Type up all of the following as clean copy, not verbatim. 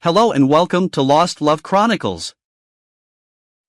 Hello and welcome to Lost Love Chronicles.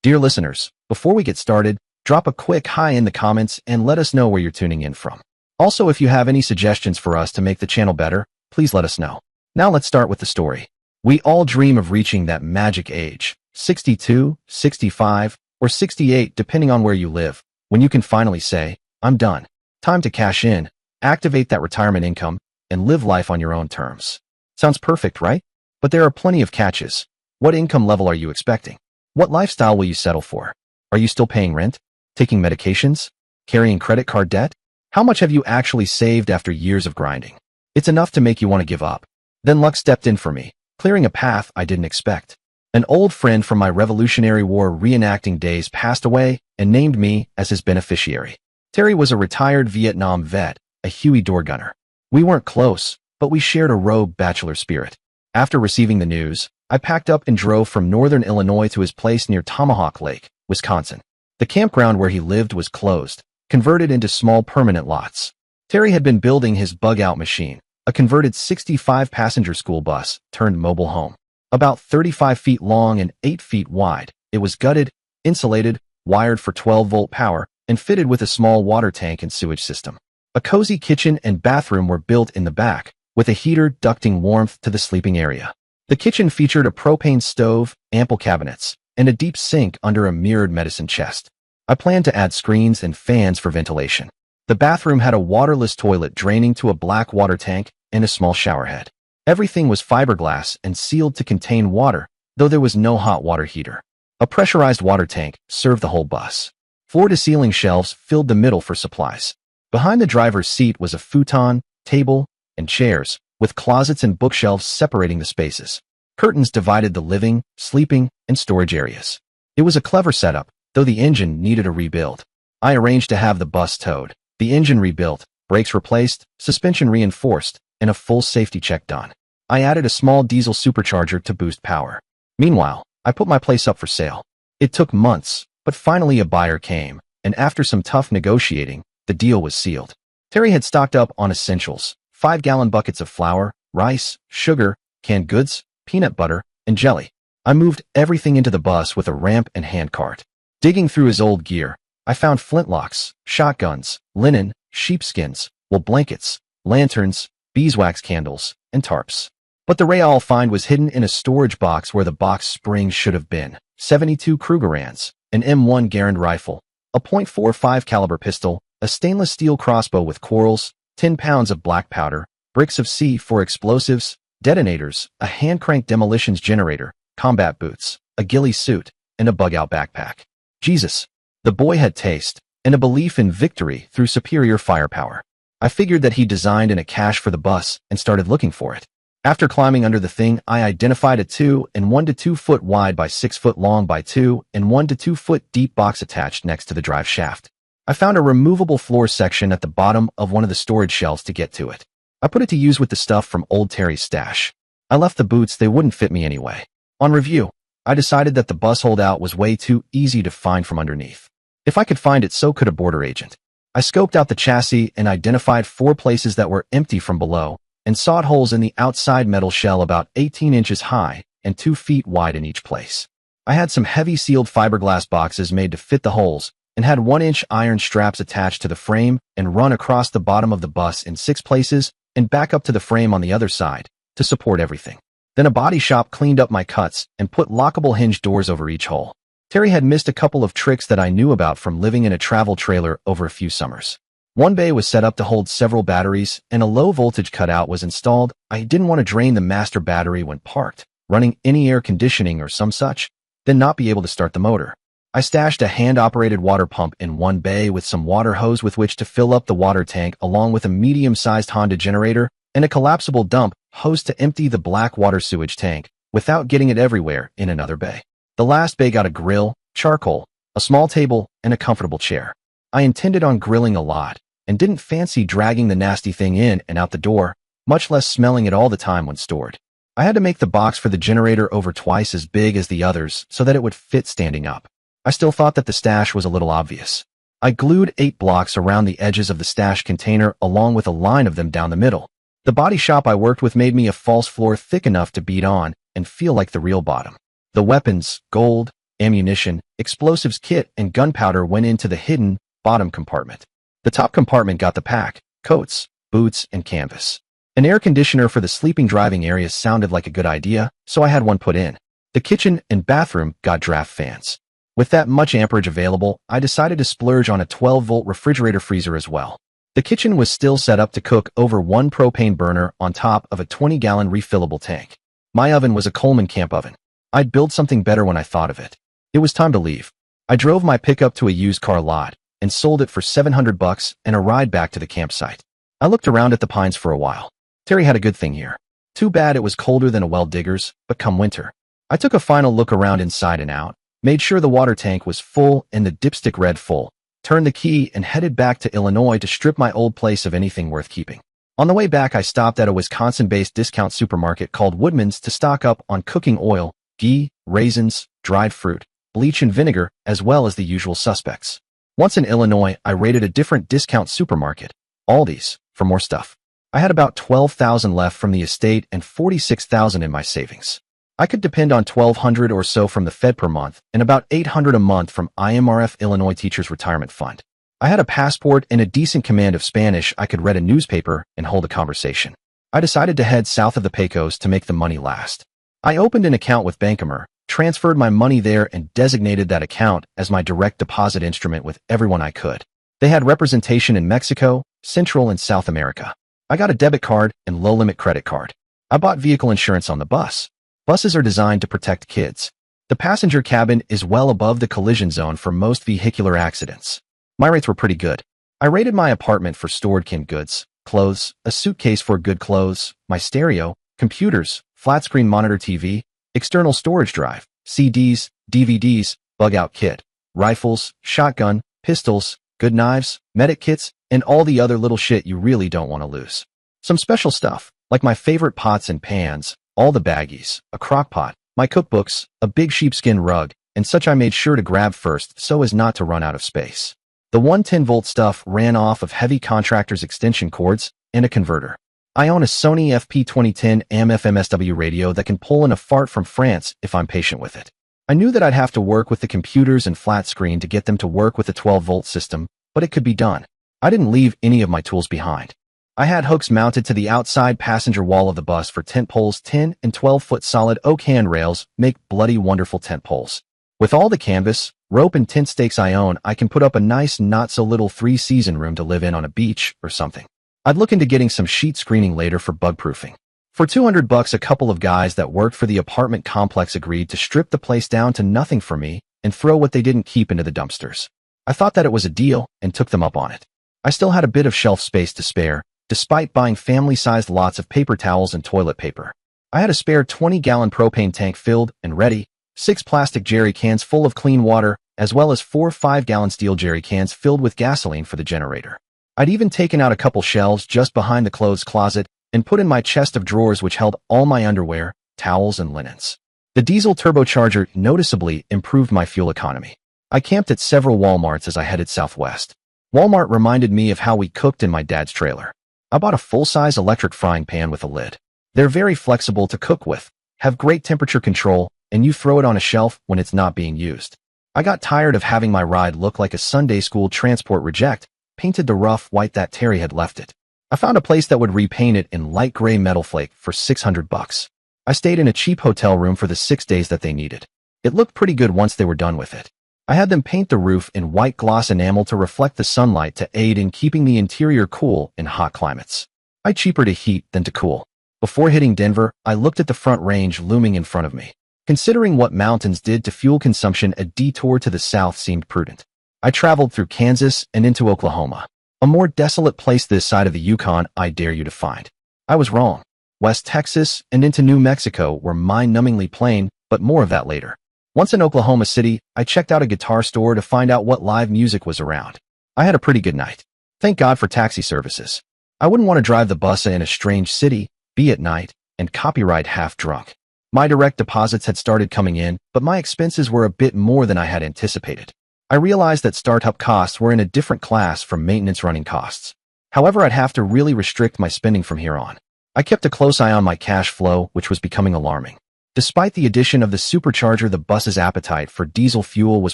Dear listeners, before we get started, drop a quick hi in the comments and let us know where you're tuning in from. Also, if you have any suggestions for us to make the channel better, please let us know. Now let's start with the story. We all dream of reaching that magic age, 62, 65, or 68 depending on where you live, when you can finally say, I'm done. Time to cash in, activate that retirement income, and live life on your own terms. Sounds perfect, right? But there are plenty of catches. What income level are you expecting? What lifestyle will you settle for? Are you still paying rent? Taking medications? Carrying credit card debt? How much have you actually saved after years of grinding? It's enough to make you want to give up. Then luck stepped in for me, clearing a path I didn't expect. An old friend from my Revolutionary War reenacting days passed away and named me as his beneficiary. Terry was a retired Vietnam vet, a Huey door gunner. We weren't close, but we shared a rogue bachelor spirit. After receiving the news, I packed up and drove from northern Illinois to his place near Tomahawk Lake, Wisconsin. The campground where he lived was closed, converted into small permanent lots. Terry had been building his bug-out machine, a converted 65-passenger school bus turned mobile home. About 35 feet long and 8 feet wide, it was gutted, insulated, wired for 12-volt power, and fitted with a small water tank and sewage system. A cozy kitchen and bathroom were built in the back, with a heater ducting warmth to the sleeping area. The kitchen featured a propane stove, ample cabinets, and a deep sink under a mirrored medicine chest. I planned to add screens and fans for ventilation. The bathroom had a waterless toilet draining to a black water tank and a small showerhead. Everything was fiberglass and sealed to contain water, though there was no hot water heater. A pressurized water tank served the whole bus. Floor-to-ceiling shelves filled the middle for supplies. Behind the driver's seat was a futon, table, and chairs, with closets and bookshelves separating the spaces. Curtains divided the living, sleeping, and storage areas. It was a clever setup, though the engine needed a rebuild. I arranged to have the bus towed, the engine rebuilt, brakes replaced, suspension reinforced, and a full safety check done. I added a small diesel supercharger to boost power. Meanwhile, I put my place up for sale. It took months, but finally a buyer came, and after some tough negotiating, the deal was sealed. Terry had stocked up on essentials: 5-gallon buckets of flour, rice, sugar, canned goods, peanut butter, and jelly. I moved everything into the bus with a ramp and handcart. Digging through his old gear, I found flintlocks, shotguns, linen, sheepskins, wool blankets, lanterns, beeswax candles, and tarps. But the I'll find was hidden in a storage box where the box springs should have been: 72 Krugerrands, an M1 Garand rifle, a .45 caliber pistol, a stainless steel crossbow with quarrels, 10 pounds of black powder, bricks of C4 explosives, detonators, a hand-crank demolitions generator, combat boots, a ghillie suit, and a bug-out backpack. Jesus, the boy had taste, and a belief in victory through superior firepower. I figured that he designed in a cache for the bus and started looking for it. After climbing under the thing, I identified a 2 and 1 to 2 foot wide by 6 foot long by 2 and 1 to 2 foot deep box attached next to the drive shaft. I found a removable floor section at the bottom of one of the storage shelves to get to it. I put it to use with the stuff from old Terry's stash. I left the boots; they wouldn't fit me anyway. On review, I decided that the bus holdout was way too easy to find from underneath. If I could find it, so could a border agent. I scoped out the chassis and identified 4 places that were empty from below, and sawed holes in the outside metal shell about 18 inches high and 2 feet wide in each place. I had some heavy sealed fiberglass boxes made to fit the holes, and had 1-inch iron straps attached to the frame and run across the bottom of the bus in 6 places and back up to the frame on the other side to support everything. Then a body shop cleaned up my cuts and put lockable hinge doors over each hole. Terry had missed a couple of tricks that I knew about from living in a travel trailer over a few summers. One bay was set up to hold several batteries, and a low-voltage cutout was installed. I didn't want to drain the master battery when parked, running any air conditioning or some such, then not be able to start the motor. I stashed a hand-operated water pump in one bay with some water hose with which to fill up the water tank, along with a medium-sized Honda generator and a collapsible dump hose to empty the black water sewage tank without getting it everywhere in another bay. The last bay got a grill, charcoal, a small table, and a comfortable chair. I intended on grilling a lot and didn't fancy dragging the nasty thing in and out the door, much less smelling it all the time when stored. I had to make the box for the generator over twice as big as the others so that it would fit standing up. I still thought that the stash was a little obvious. I glued 8 blocks around the edges of the stash container along with a line of them down the middle. The body shop I worked with made me a false floor thick enough to beat on and feel like the real bottom. The weapons, gold, ammunition, explosives kit, and gunpowder went into the hidden bottom compartment. The top compartment got the pack, coats, boots, and canvas. An air conditioner for the sleeping driving area sounded like a good idea, so I had one put in. The kitchen and bathroom got draft fans. With that much amperage available, I decided to splurge on a 12-volt refrigerator freezer as well. The kitchen was still set up to cook over one propane burner on top of a 20-gallon refillable tank. My oven was a Coleman camp oven. I'd build something better when I thought of it. It was time to leave. I drove my pickup to a used car lot and sold it for $700 and a ride back to the campsite. I looked around at the pines for a while. Terry had a good thing here. Too bad it was colder than a well digger's, but come winter. I took a final look around inside and out, made sure the water tank was full and the dipstick red full, turned the key and headed back to Illinois to strip my old place of anything worth keeping. On the way back, I stopped at a Wisconsin-based discount supermarket called Woodman's to stock up on cooking oil, ghee, raisins, dried fruit, bleach and vinegar, as well as the usual suspects. Once in Illinois, I raided a different discount supermarket, Aldi's, for more stuff. I had about $12,000 left from the estate and $46,000 in my savings. I could depend on $1,200 or so from the Fed per month and about $800 a month from IMRF Illinois Teachers Retirement Fund. I had a passport and a decent command of Spanish. I could read a newspaper and hold a conversation. I decided to head south of the Pecos to make the money last. I opened an account with Bancomer, transferred my money there, and designated that account as my direct deposit instrument with everyone I could. They had representation in Mexico, Central and South America. I got a debit card and low-limit credit card. I bought vehicle insurance on the bus. Buses are designed to protect kids. The passenger cabin is well above the collision zone for most vehicular accidents. My rates were pretty good. I rated my apartment for stored canned goods, clothes, a suitcase for good clothes, my stereo, computers, flat-screen monitor TV, external storage drive, CDs, DVDs, bug-out kit, rifles, shotgun, pistols, good knives, medic kits, and all the other little shit you really don't want to lose. Some special stuff, like my favorite pots and pans, all the baggies, a crock pot, my cookbooks, a big sheepskin rug, and such I made sure to grab first so as not to run out of space. The 110-volt stuff ran off of heavy contractor's extension cords and a converter. I own a Sony FP2010 AM/FM/SW radio that can pull in a fart from France if I'm patient with it. I knew that I'd have to work with the computers and flat screen to get them to work with the 12-volt system, but it could be done. I didn't leave any of my tools behind. I had hooks mounted to the outside passenger wall of the bus for tent poles. 10 and 12-foot solid oak handrails make bloody wonderful tent poles. With all the canvas, rope and tent stakes I own, I can put up a nice not-so-little 3-season room to live in on a beach or something. I'd look into getting some sheet screening later for bug-proofing. For $200, a couple of guys that worked for the apartment complex agreed to strip the place down to nothing for me and throw what they didn't keep into the dumpsters. I thought that it was a deal and took them up on it. I still had a bit of shelf space to spare, despite buying family-sized lots of paper towels and toilet paper. I had a spare 20-gallon propane tank filled and ready, 6 plastic jerry cans full of clean water, as well as 4 5-gallon steel jerry cans filled with gasoline for the generator. I'd even taken out a couple shelves just behind the clothes closet and put in my chest of drawers which held all my underwear, towels, and linens. The diesel turbocharger noticeably improved my fuel economy. I camped at several Walmarts as I headed southwest. Walmart reminded me of how we cooked in my dad's trailer. I bought a full-size electric frying pan with a lid. They're very flexible to cook with, have great temperature control, and you throw it on a shelf when it's not being used. I got tired of having my ride look like a Sunday school transport reject, painted the rough white that Terry had left it. I found a place that would repaint it in light gray metal flake for $600. I stayed in a cheap hotel room for the 6 days that they needed. It looked pretty good once they were done with it. I had them paint the roof in white gloss enamel to reflect the sunlight to aid in keeping the interior cool in hot climates. Cheaper to heat than to cool. Before hitting Denver, I looked at the Front Range looming in front of me. Considering what mountains did to fuel consumption, a detour to the south seemed prudent. I traveled through Kansas and into Oklahoma. A more desolate place this side of the Yukon I dare you to find. I was wrong. West Texas and into New Mexico were mind-numbingly plain, but more of that later. Once in Oklahoma City, I checked out a guitar store to find out what live music was around. I had a pretty good night. Thank God for taxi services. I wouldn't want to drive the bus in a strange city, be at night, and copyright half drunk. My direct deposits had started coming in, but my expenses were a bit more than I had anticipated. I realized that startup costs were in a different class from maintenance running costs. However, I'd have to really restrict my spending from here on. I kept a close eye on my cash flow, which was becoming alarming. Despite the addition of the supercharger, the bus's appetite for diesel fuel was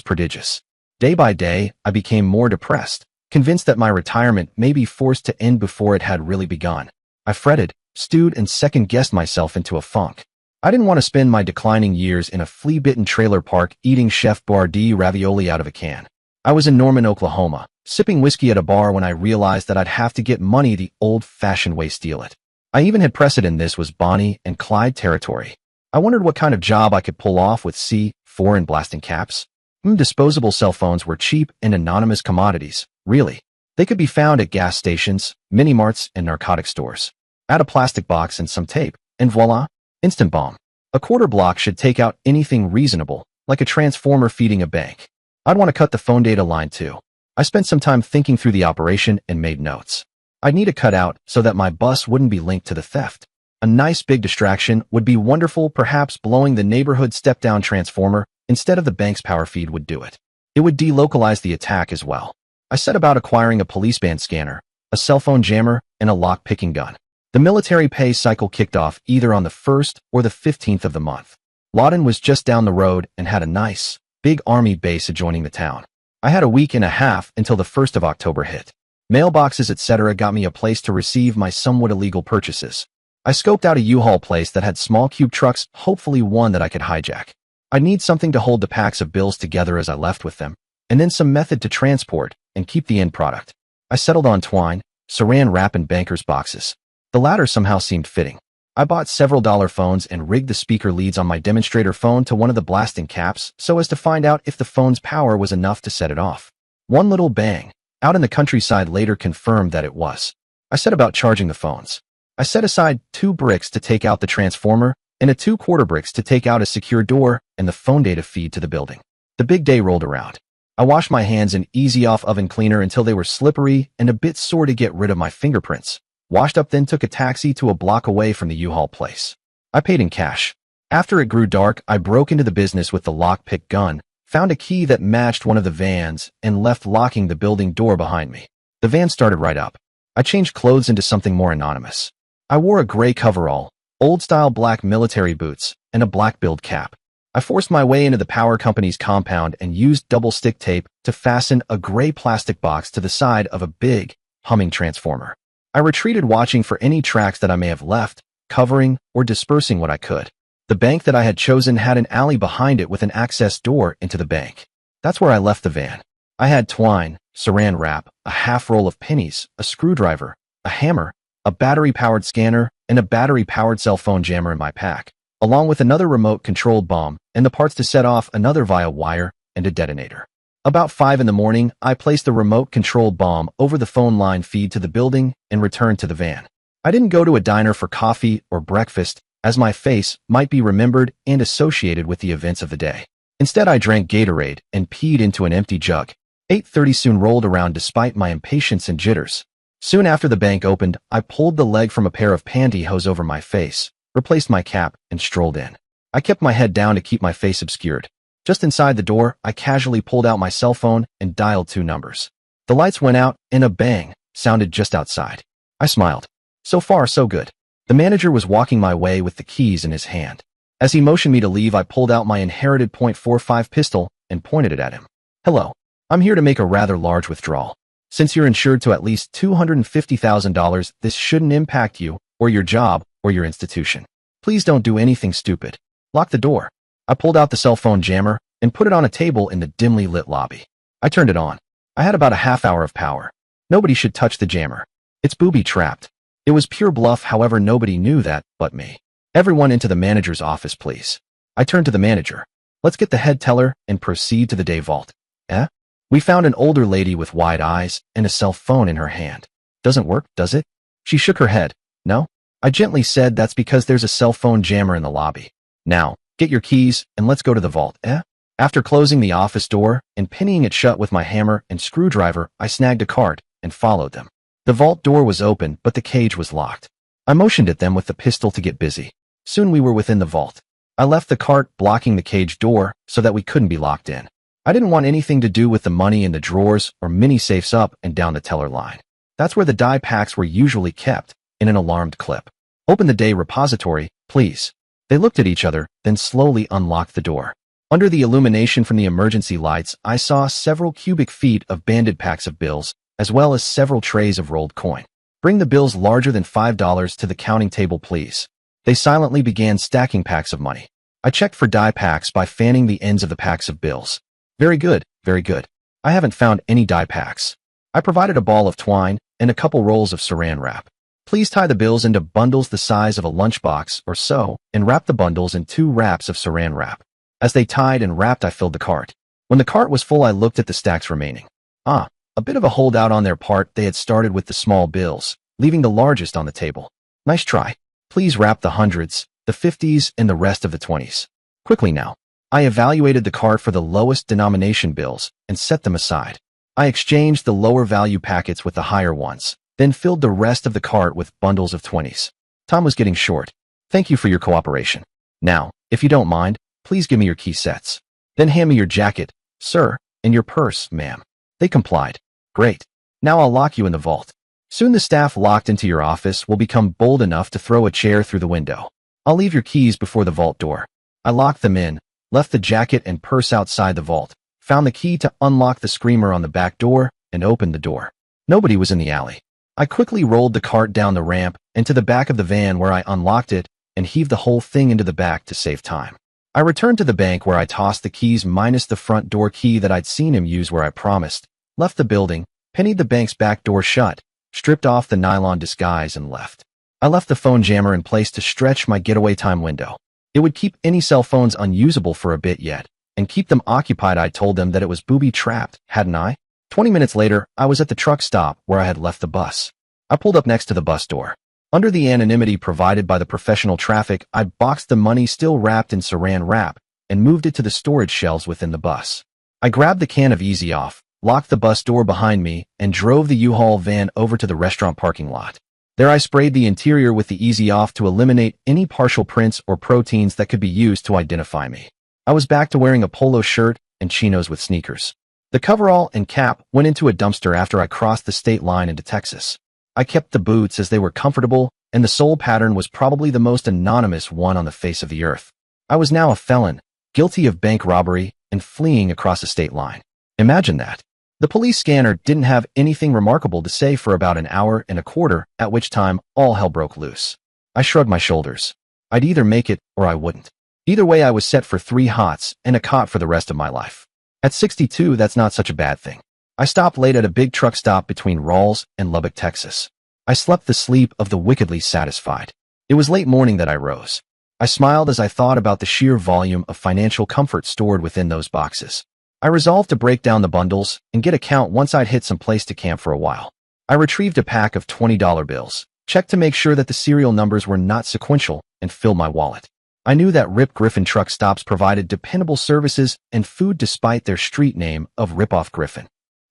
prodigious. Day by day, I became more depressed, convinced that my retirement may be forced to end before it had really begun. I fretted, stewed, and second-guessed myself into a funk. I didn't want to spend my declining years in a flea-bitten trailer park eating Chef Boyardee ravioli out of a can. I was in Norman, Oklahoma, sipping whiskey at a bar when I realized that I'd have to get money the old-fashioned way, steal it. I even had precedent. This was Bonnie and Clyde territory. I wondered what kind of job I could pull off with C4 blasting caps. Disposable cell phones were cheap and anonymous commodities, really. They could be found at gas stations, mini-marts, and narcotic stores. Add a plastic box and some tape, and voila, instant bomb. A quarter block should take out anything reasonable, like a transformer feeding a bank. I'd want to cut the phone data line too. I spent some time thinking through the operation and made notes. I'd need a cutout so that my bus wouldn't be linked to the theft. A nice big distraction would be wonderful, perhaps blowing the neighborhood step-down transformer instead of the bank's power feed would do it. It would delocalize the attack as well. I set about acquiring a police band scanner, a cell phone jammer, and a lock-picking gun. The military pay cycle kicked off either on the 1st or the 15th of the month. Lawton was just down the road and had a nice, big army base adjoining the town. I had a week and a half until the 1st of October hit. Mailboxes, etc. got me a place to receive my somewhat illegal purchases. I scoped out a U-Haul place that had small cube trucks, hopefully one that I could hijack. I'd need something to hold the packs of bills together as I left with them, and then some method to transport and keep the end product. I settled on twine, saran wrap, and banker's boxes. The latter somehow seemed fitting. I bought several dollar phones and rigged the speaker leads on my demonstrator phone to one of the blasting caps so as to find out if the phone's power was enough to set it off. One little bang out in the countryside later confirmed that it was. I set about charging the phones. I set aside 2 bricks to take out the transformer and a 2/4 bricks to take out a secure door and the phone data feed to the building. The big day rolled around. I washed my hands in easy-off oven cleaner until they were slippery and a bit sore to get rid of my fingerprints. Washed up, then took a taxi to a block away from the U-Haul place. I paid in cash. After it grew dark, I broke into the business with the lock-pick gun, found a key that matched one of the vans, and left locking the building door behind me. The van started right up. I changed clothes into something more anonymous. I wore a gray coverall, old-style black military boots, and a black-billed cap. I forced my way into the power company's compound and used double-stick tape to fasten a gray plastic box to the side of a big, humming transformer. I retreated, watching for any tracks that I may have left, covering or dispersing what I could. The bank that I had chosen had an alley behind it with an access door into the bank. That's where I left the van. I had twine, saran wrap, a half roll of pennies, a screwdriver, a hammer, a battery-powered scanner, and a battery-powered cell phone jammer in my pack, along with another remote-controlled bomb and the parts to set off another via wire and a detonator. About 5 in the morning, I placed the remote-controlled bomb over the phone line feed to the building and returned to the van. I didn't go to a diner for coffee or breakfast, as my face might be remembered and associated with the events of the day. Instead, I drank Gatorade and peed into an empty jug. 8:30 soon rolled around despite my impatience and jitters. Soon after the bank opened, I pulled the leg from a pair of pantyhose over my face, replaced my cap, and strolled in. I kept my head down to keep my face obscured. Just inside the door, I casually pulled out my cell phone and dialed 2 numbers. The lights went out, and a bang sounded just outside. I smiled. So far, so good. The manager was walking my way with the keys in his hand. As he motioned me to leave, I pulled out my inherited .45 pistol and pointed it at him. "Hello. I'm here to make a rather large withdrawal. Since you're insured to at least $250,000, this shouldn't impact you, or your job, or your institution. Please don't do anything stupid. Lock the door." I pulled out the cell phone jammer and put it on a table in the dimly lit lobby. I turned it on. I had about a half hour of power. Nobody should touch the jammer. It's booby-trapped. It was pure bluff, however, nobody knew that but me. "Everyone into the manager's office, please." I turned to the manager. "Let's get the head teller and proceed to the day vault." "Eh?" We found an older lady with wide eyes and a cell phone in her hand. "Doesn't work, does it?" She shook her head. "No." I gently said, "That's because there's a cell phone jammer in the lobby. Now, get your keys and let's go to the vault." "Eh?" After closing the office door and pinning it shut with my hammer and screwdriver, I snagged a cart and followed them. The vault door was open, but the cage was locked. I motioned at them with the pistol to get busy. Soon we were within the vault. I left the cart blocking the cage door so that we couldn't be locked in. I didn't want anything to do with the money in the drawers or mini safes up and down the teller line. That's where the die packs were usually kept, in an alarmed clip. "Open the day repository, please." They looked at each other, then slowly unlocked the door. Under the illumination from the emergency lights, I saw several cubic feet of banded packs of bills, as well as several trays of rolled coin. "Bring the bills larger than $5 to the counting table, please." They silently began stacking packs of money. I checked for die packs by fanning the ends of the packs of bills. Very good, very good. I haven't found any die packs. I provided a ball of twine and a couple rolls of saran wrap. "Please tie the bills into bundles the size of a lunchbox or so and wrap the bundles in 2 wraps of saran wrap." As they tied and wrapped, I filled the cart. When the cart was full, I looked at the stacks remaining. A bit of a holdout on their part. They had started with the small bills, leaving the largest on the table. "Nice try. Please wrap the hundreds, the 50s, and the rest of the 20s. Quickly now." I evaluated the cart for the lowest denomination bills and set them aside. I exchanged the lower value packets with the higher ones, then filled the rest of the cart with bundles of 20s. Time was getting short. "Thank you for your cooperation. Now, if you don't mind, please give me your key sets. Then hand me your jacket, sir, and your purse, ma'am." They complied. "Great. Now I'll lock you in the vault. Soon the staff locked into your office will become bold enough to throw a chair through the window. I'll leave your keys before the vault door." I locked them in, left the jacket and purse outside the vault, found the key to unlock the screamer on the back door, and opened the door. Nobody was in the alley. I quickly rolled the cart down the ramp and to the back of the van, where I unlocked it and heaved the whole thing into the back to save time. I returned to the bank, where I tossed the keys minus the front door key that I'd seen him use where I promised, left the building, pennied the bank's back door shut, stripped off the nylon disguise, and left. I left the phone jammer in place to stretch my getaway time window. It would keep any cell phones unusable for a bit yet, and keep them occupied. I told them that it was booby-trapped, hadn't I? 20 minutes later, I was at the truck stop where I had left the bus. I pulled up next to the bus door. Under the anonymity provided by the professional traffic, I boxed the money still wrapped in saran wrap and moved it to the storage shelves within the bus. I grabbed the can of Easy Off, locked the bus door behind me, and drove the U-Haul van over to the restaurant parking lot. There I sprayed the interior with the Easy Off to eliminate any partial prints or proteins that could be used to identify me. I was back to wearing a polo shirt and chinos with sneakers. The coverall and cap went into a dumpster after I crossed the state line into Texas. I kept the boots as they were comfortable, and the sole pattern was probably the most anonymous one on the face of the earth. I was now a felon, guilty of bank robbery and fleeing across a state line. Imagine that. The police scanner didn't have anything remarkable to say for about an hour and a quarter, at which time all hell broke loose. I shrugged my shoulders. I'd either make it or I wouldn't. Either way, I was set for 3 hots and a cot for the rest of my life. At 62, that's not such a bad thing. I stopped late at a big truck stop between Rawls and Lubbock, Texas. I slept the sleep of the wickedly satisfied. It was late morning that I rose. I smiled as I thought about the sheer volume of financial comfort stored within those boxes. I resolved to break down the bundles and get a count once I'd hit some place to camp for a while. I retrieved a pack of $20 bills, checked to make sure that the serial numbers were not sequential, and filled my wallet. I knew that Rip Griffin truck stops provided dependable services and food despite their street name of Rip-Off Griffin.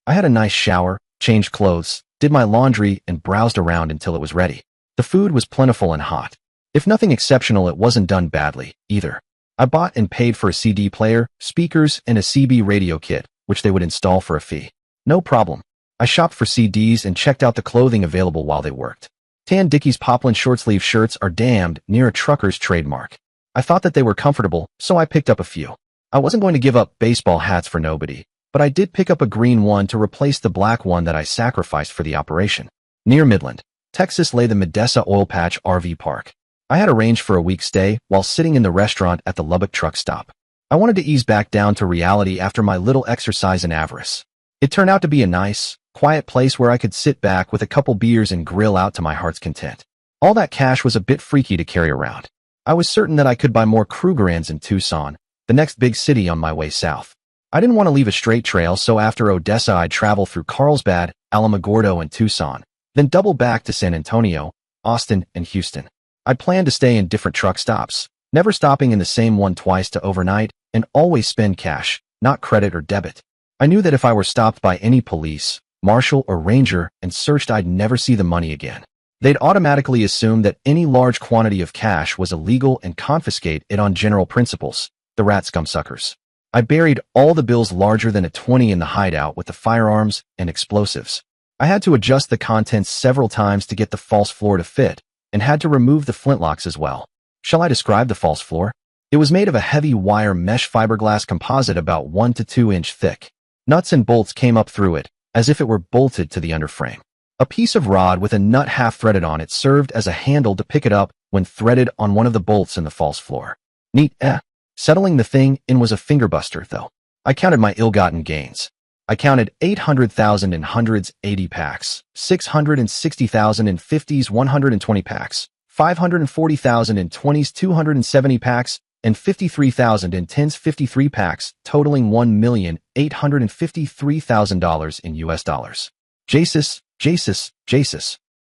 I had a nice shower, changed clothes, did my laundry, and browsed around until it was ready. The food was plentiful and hot. If nothing exceptional, it wasn't done badly, either. I bought and paid for a CD player, speakers, and a CB radio kit, which they would install for a fee. No problem. I shopped for CDs and checked out the clothing available while they worked. Tan Dickies poplin short-sleeve shirts are damned near a trucker's trademark. I thought that they were comfortable, so I picked up a few. I wasn't going to give up baseball hats for nobody, but I did pick up a green one to replace the black one that I sacrificed for the operation. Near Midland, Texas lay the Medessa Oil Patch RV Park. I had arranged for a week's stay while sitting in the restaurant at the Lubbock truck stop. I wanted to ease back down to reality after my little exercise in avarice. It turned out to be a nice, quiet place where I could sit back with a couple beers and grill out to my heart's content. All that cash was a bit freaky to carry around. I was certain that I could buy more Krugerrands in Tucson, the next big city on my way south. I didn't want to leave a straight trail, so after Odessa I'd travel through Carlsbad, Alamogordo, and Tucson, then double back to San Antonio, Austin, and Houston. I'd planned to stay in different truck stops, never stopping in the same one twice to overnight, and always spend cash, not credit or debit. I knew that if I were stopped by any police, marshal, or ranger and searched, I'd never see the money again. They'd automatically assume that any large quantity of cash was illegal and confiscate it on general principles, the rat scumsuckers. I buried all the bills larger than a 20 in the hideout with the firearms and explosives. I had to adjust the contents several times to get the false floor to fit, and had to remove the flintlocks as well. Shall I describe the false floor? It was made of a heavy wire mesh fiberglass composite about 1 to 2 inch thick. Nuts and bolts came up through it, as if it were bolted to the underframe. A piece of rod with a nut half-threaded on it served as a handle to pick it up when threaded on one of the bolts in the false floor. Neat, eh? Settling the thing in was a fingerbuster, though. I counted my ill-gotten gains. I counted 800,000 in hundreds, 80 packs, 660,000 in 50s, 120 packs, 540,000 in 20s, 270 packs, and 53,000 in 10s, 53 packs, totaling $1,853,000 in US dollars. Jesus.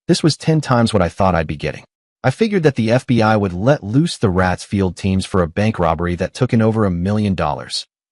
This was 10 times what I thought I'd be getting. I figured that the FBI would let loose the rats field teams for a bank robbery that took in over $1 million,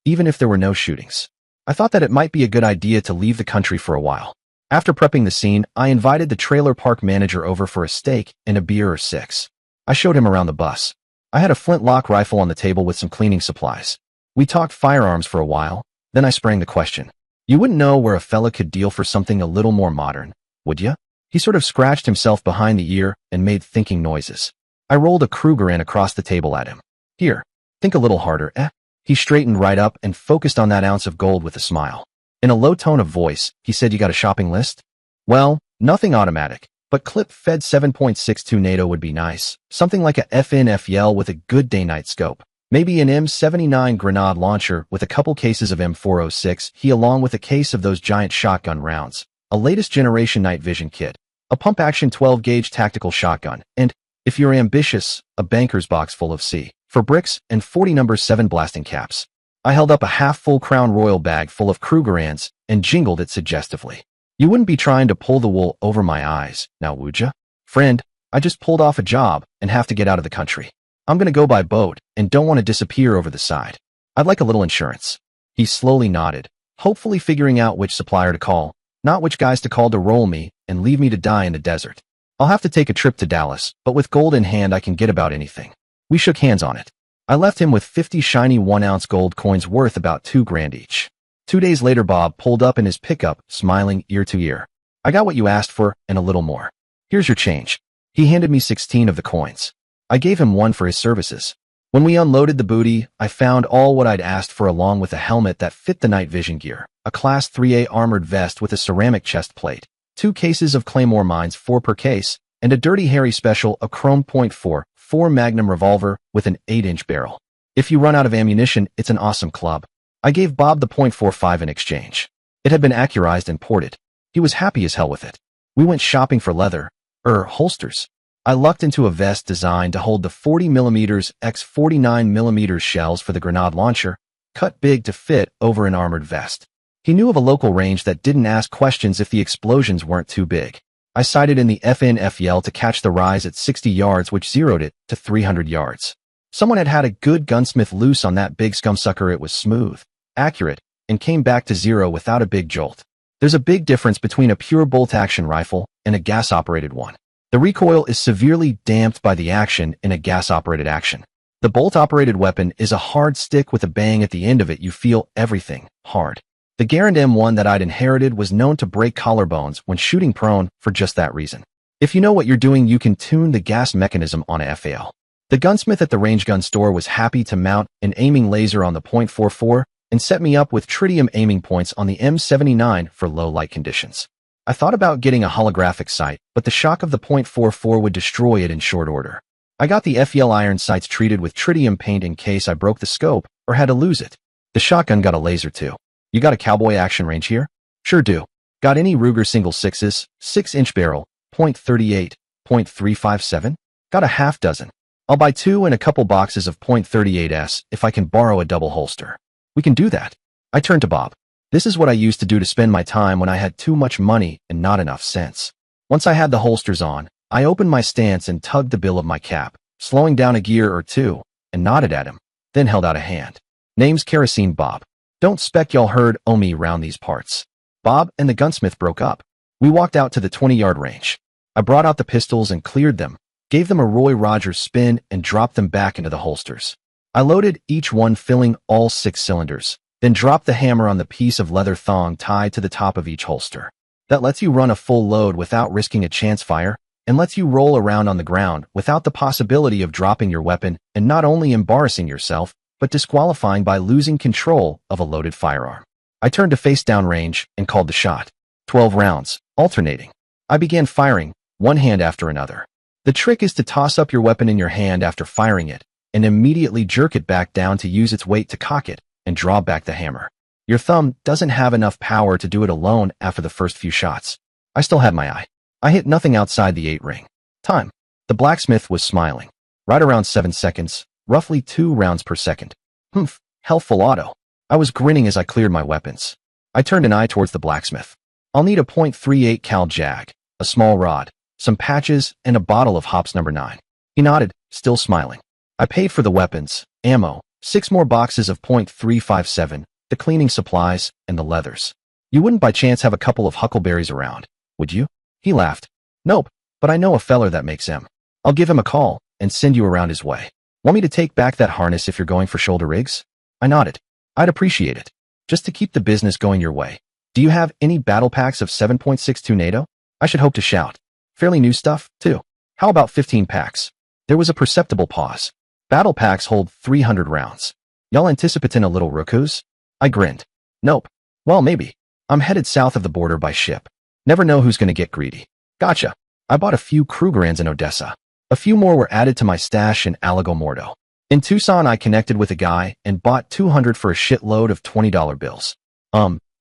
even if there were no shootings. I thought that it might be a good idea to leave the country for a while. After prepping the scene, I invited the trailer park manager over for a steak and a beer or 6. I showed him around the bus. I had a flintlock rifle on the table with some cleaning supplies. We talked firearms for a while, then I sprang the question. You wouldn't know where a fella could deal for something a little more modern, would ya? He sort of scratched himself behind the ear and made thinking noises. I rolled a Kruger in across the table at him. Here, think a little harder, eh? He straightened right up and focused on that ounce of gold with a smile. In a low tone of voice, he said, you got a shopping list? Well, nothing automatic, but clip-fed 7.62 NATO would be nice. Something like a FNFL with a good day-night scope. Maybe an M79 grenade launcher with a couple cases of M406, along with a case of those giant shotgun rounds, a latest generation night vision kit, a pump-action 12-gauge tactical shotgun, and, if you're ambitious, a banker's box full of C for bricks and 40 number 7 blasting caps. I held up a half-full Crown Royal bag full of Krugerrands and jingled it suggestively. You wouldn't be trying to pull the wool over my eyes, now would ya? Friend, I just pulled off a job and have to get out of the country. I'm gonna go by boat and don't want to disappear over the side. I'd like a little insurance. He slowly nodded, hopefully figuring out which supplier to call, not which guys to call to roll me and leave me to die in the desert. I'll have to take a trip to Dallas, but with gold in hand I can get about anything. We shook hands on it. I left him with 50 shiny 1-ounce gold coins worth about $2,000 each. 2 days later, Bob pulled up in his pickup, smiling ear to ear. I got what you asked for and a little more. Here's your change. He handed me 16 of the coins. I gave him one for his services. When we unloaded the booty, I found all what I'd asked for along with a helmet that fit the night vision gear, a Class 3A armored vest with a ceramic chest plate, 2 cases of Claymore mines, 4 per case, and a Dirty Harry special, a chrome .44 Magnum revolver with an 8-inch barrel. If you run out of ammunition, it's an awesome club. I gave Bob the .45 in exchange. It had been accurized and ported. He was happy as hell with it. We went shopping for leather, holsters. I lucked into a vest designed to hold the 40mm x 49mm shells for the grenade launcher, cut big to fit over an armored vest. He knew of a local range that didn't ask questions if the explosions weren't too big. I sighted in the FNFL to catch the rise at 60 yards, which zeroed it to 300 yards. Someone had had a good gunsmith loose on that big scumsucker. It was smooth, accurate, and came back to zero without a big jolt. There's a big difference between a pure bolt-action rifle and a gas-operated one. The recoil is severely damped by the action in a gas-operated action. The bolt-operated weapon is a hard stick with a bang at the end of it. You feel everything hard. The Garand M1 that I'd inherited was known to break collarbones when shooting prone for just that reason. If you know what you're doing, you can tune the gas mechanism on a FAL. The gunsmith at the range gun store was happy to mount an aiming laser on the .44 and set me up with tritium aiming points on the M79 for low light conditions. I thought about getting a holographic sight, but the shock of the .44 would destroy it in short order. I got the FEL iron sights treated with tritium paint in case I broke the scope or had to lose it. The shotgun got a laser too. You got a cowboy action range here? Sure do. Got any Ruger single 6s, 6-inch barrel, .38, .357? Got a half dozen. I'll buy 2 and a couple boxes of .38s if I can borrow a double holster. We can do that. I turned to Bob. This is what I used to do to spend my time when I had too much money and not enough sense. Once I had the holsters on, I opened my stance and tugged the bill of my cap, slowing down a gear or two, and nodded at him, then held out a hand. Name's Kerosene Bob. Don't spec y'all heard o' me round these parts. Bob and the gunsmith broke up. We walked out to the 20-yard range. I brought out the pistols and cleared them, gave them a Roy Rogers spin, and dropped them back into the holsters. I loaded each one, filling all 6 cylinders, then dropped the hammer on the piece of leather thong tied to the top of each holster. That lets you run a full load without risking a chance fire, and lets you roll around on the ground without the possibility of dropping your weapon and not only embarrassing yourself, but disqualifying by losing control of a loaded firearm. I turned to face-down range and called the shot. 12 rounds, alternating. I began firing, one hand after another. The trick is to toss up your weapon in your hand after firing it, and immediately jerk it back down to use its weight to cock it and draw back the hammer. Your thumb doesn't have enough power to do it alone after the first few shots. I still had my eye. I hit nothing outside the 8-ring. Time. The blacksmith was smiling. Right around 7 seconds, roughly 2 rounds per second. Humph, healthful auto. I was grinning as I cleared my weapons. I turned an eye towards the blacksmith. I'll need a .38 cal jag, a small rod, some patches, and a bottle of hops number 9. He nodded, still smiling. I paid for the weapons, ammo, 6 more boxes of .357, the cleaning supplies, and the leathers. You wouldn't by chance have a couple of huckleberries around, would you? He laughed. Nope, but I know a feller that makes them. I'll give him a call and send you around his way. Want me to take back that harness if you're going for shoulder rigs? I nodded. I'd appreciate it. Just to keep the business going your way. Do you have any battle packs of 7.62 NATO? I should hope to shout. Fairly new stuff, too. How about 15 packs? There was a perceptible pause. Battle packs hold 300 rounds. Y'all anticipating a little rookus? I grinned. Nope. Well, maybe. I'm headed south of the border by ship. Never know who's gonna get greedy. Gotcha. I bought a few Krugerrands in Odessa. A few more were added to my stash in Alago In Tucson, I connected with a guy and bought 200 for a shitload of $20 bills.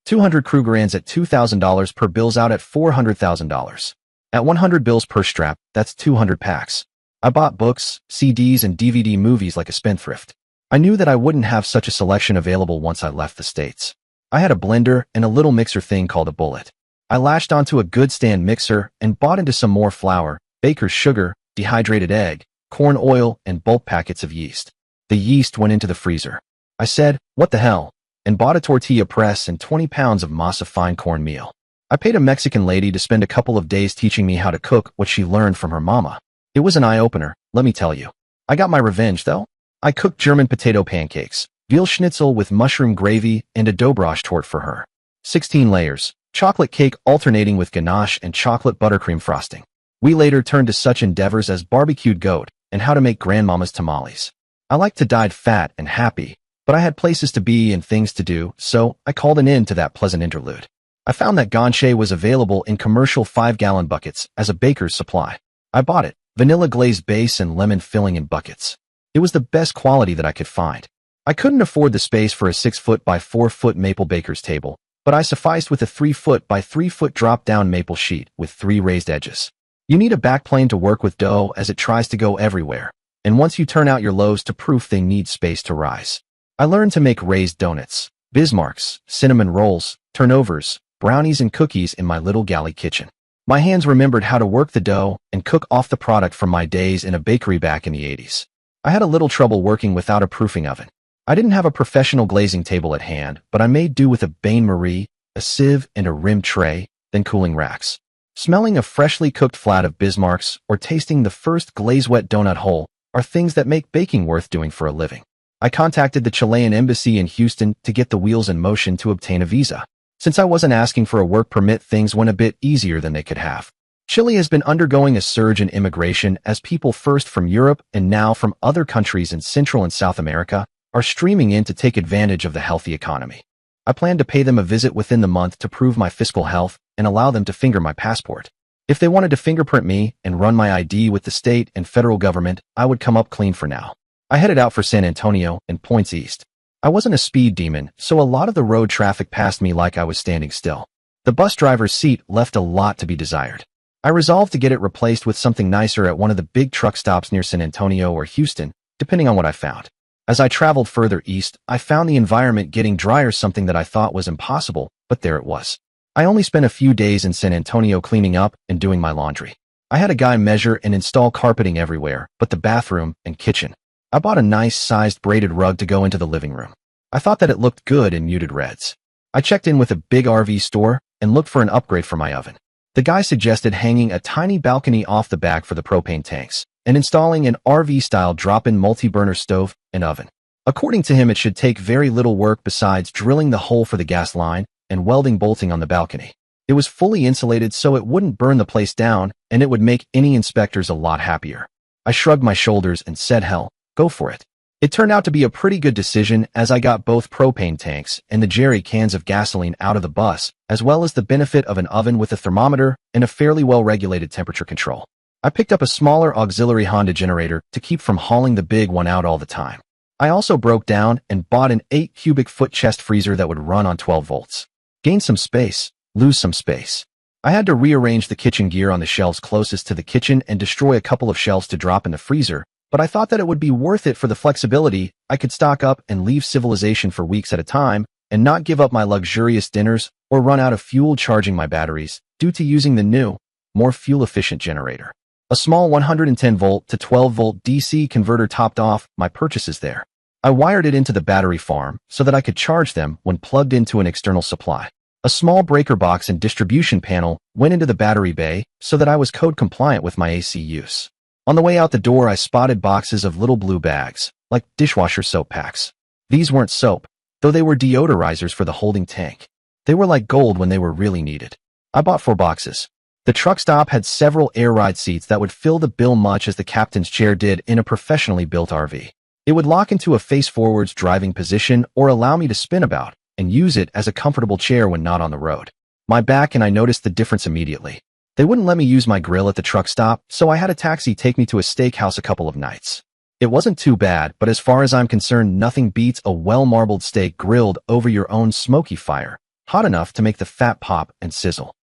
200 Krugerrands at $2,000 per bills out at $400,000. At 100 bills per strap, that's 200 packs. I bought books, CDs, and DVD movies like a spendthrift. I knew that I wouldn't have such a selection available once I left the States. I had a blender and a little mixer thing called a bullet. I lashed onto a good stand mixer and bought into some more flour, baker's sugar, dehydrated egg, corn oil, and bulk packets of yeast. The yeast went into the freezer. I said, what the hell, and bought a tortilla press and 20 pounds of masa fine cornmeal. I paid a Mexican lady to spend a couple of days teaching me how to cook what she learned from her mama. It was an eye-opener, let me tell you. I got my revenge, though. I cooked German potato pancakes, veal schnitzel with mushroom gravy, and a Dobrosch torte for her. 16 layers, chocolate cake alternating with ganache and chocolate buttercream frosting. We later turned to such endeavors as barbecued goat and how to make grandmama's tamales. I liked to die fat and happy, but I had places to be and things to do, so I called an end to that pleasant interlude. I found that ganche was available in commercial 5-gallon buckets as a baker's supply. I bought it, vanilla glazed base and lemon filling in buckets. It was the best quality that I could find. I couldn't afford the space for a 6-foot by 4-foot maple baker's table, but I sufficed with a 3-foot by 3-foot drop-down maple sheet with 3 raised edges. You need a backplane to work with dough as it tries to go everywhere, and once you turn out your loaves to proof they need space to rise. I learned to make raised donuts, Bismarcks, cinnamon rolls, turnovers, brownies, and cookies in my little galley kitchen. My hands remembered how to work the dough and cook off the product from my days in a bakery back in the 80s. I had a little trouble working without a proofing oven. I didn't have a professional glazing table at hand, but I made do with a bain-marie, a sieve, and a rim tray, then cooling racks. Smelling a freshly cooked flat of Bismarcks or tasting the first glaze-wet donut hole are things that make baking worth doing for a living. I contacted the Chilean embassy in Houston to get the wheels in motion to obtain a visa. Since I wasn't asking for a work permit, things went a bit easier than they could have. Chile has been undergoing a surge in immigration as people first from Europe and now from other countries in Central and South America are streaming in to take advantage of the healthy economy. I plan to pay them a visit within the month to prove my fiscal health and allow them to finger my passport. If they wanted to fingerprint me and run my ID with the state and federal government, I would come up clean for now. I headed out for San Antonio and points east. I wasn't a speed demon, so a lot of the road traffic passed me like I was standing still. The bus driver's seat left a lot to be desired. I resolved to get it replaced with something nicer at one of the big truck stops near San Antonio or Houston, depending on what I found. As I traveled further east, I found the environment getting drier, something that I thought was impossible, but there it was. I only spent a few days in San Antonio cleaning up and doing my laundry. I had a guy measure and install carpeting everywhere, but the bathroom and kitchen. I bought a nice-sized braided rug to go into the living room. I thought that it looked good in muted reds. I checked in with a big RV store and looked for an upgrade for my oven. The guy suggested hanging a tiny balcony off the back for the propane tanks and installing an RV-style drop-in multi-burner stove and oven. According to him, it should take very little work besides drilling the hole for the gas line and welding bolting on the balcony. It was fully insulated so it wouldn't burn the place down, and it would make any inspectors a lot happier. I shrugged my shoulders and said, hell, go for it. It turned out to be a pretty good decision as I got both propane tanks and the jerry cans of gasoline out of the bus, as well as the benefit of an oven with a thermometer and a fairly well-regulated temperature control. I picked up a smaller auxiliary Honda generator to keep from hauling the big one out all the time. I also broke down and bought an 8 cubic foot chest freezer that would run on 12 volts. Gain some space, lose some space. I had to rearrange the kitchen gear on the shelves closest to the kitchen and destroy a couple of shelves to drop in the freezer, but I thought that it would be worth it for the flexibility. I could stock up and leave civilization for weeks at a time and not give up my luxurious dinners or run out of fuel charging my batteries due to using the new, more fuel-efficient generator. A small 110-volt to 12-volt DC converter topped off my purchases there. I wired it into the battery farm so that I could charge them when plugged into an external supply. A small breaker box and distribution panel went into the battery bay so that I was code compliant with my AC use. On the way out the door, I spotted boxes of little blue bags, like dishwasher soap packs. These weren't soap, though they were deodorizers for the holding tank. They were like gold when they were really needed. I bought 4 boxes. The truck stop had several air ride seats that would fill the bill much as the captain's chair did in a professionally built RV. It would lock into a face-forwards driving position or allow me to spin about and use it as a comfortable chair when not on the road. My back and I noticed the difference immediately. They wouldn't let me use my grill at the truck stop, so I had a taxi take me to a steakhouse a couple of nights. It wasn't too bad, but as far as I'm concerned, nothing beats a well-marbled steak grilled over your own smoky fire, hot enough to make the fat pop and sizzle.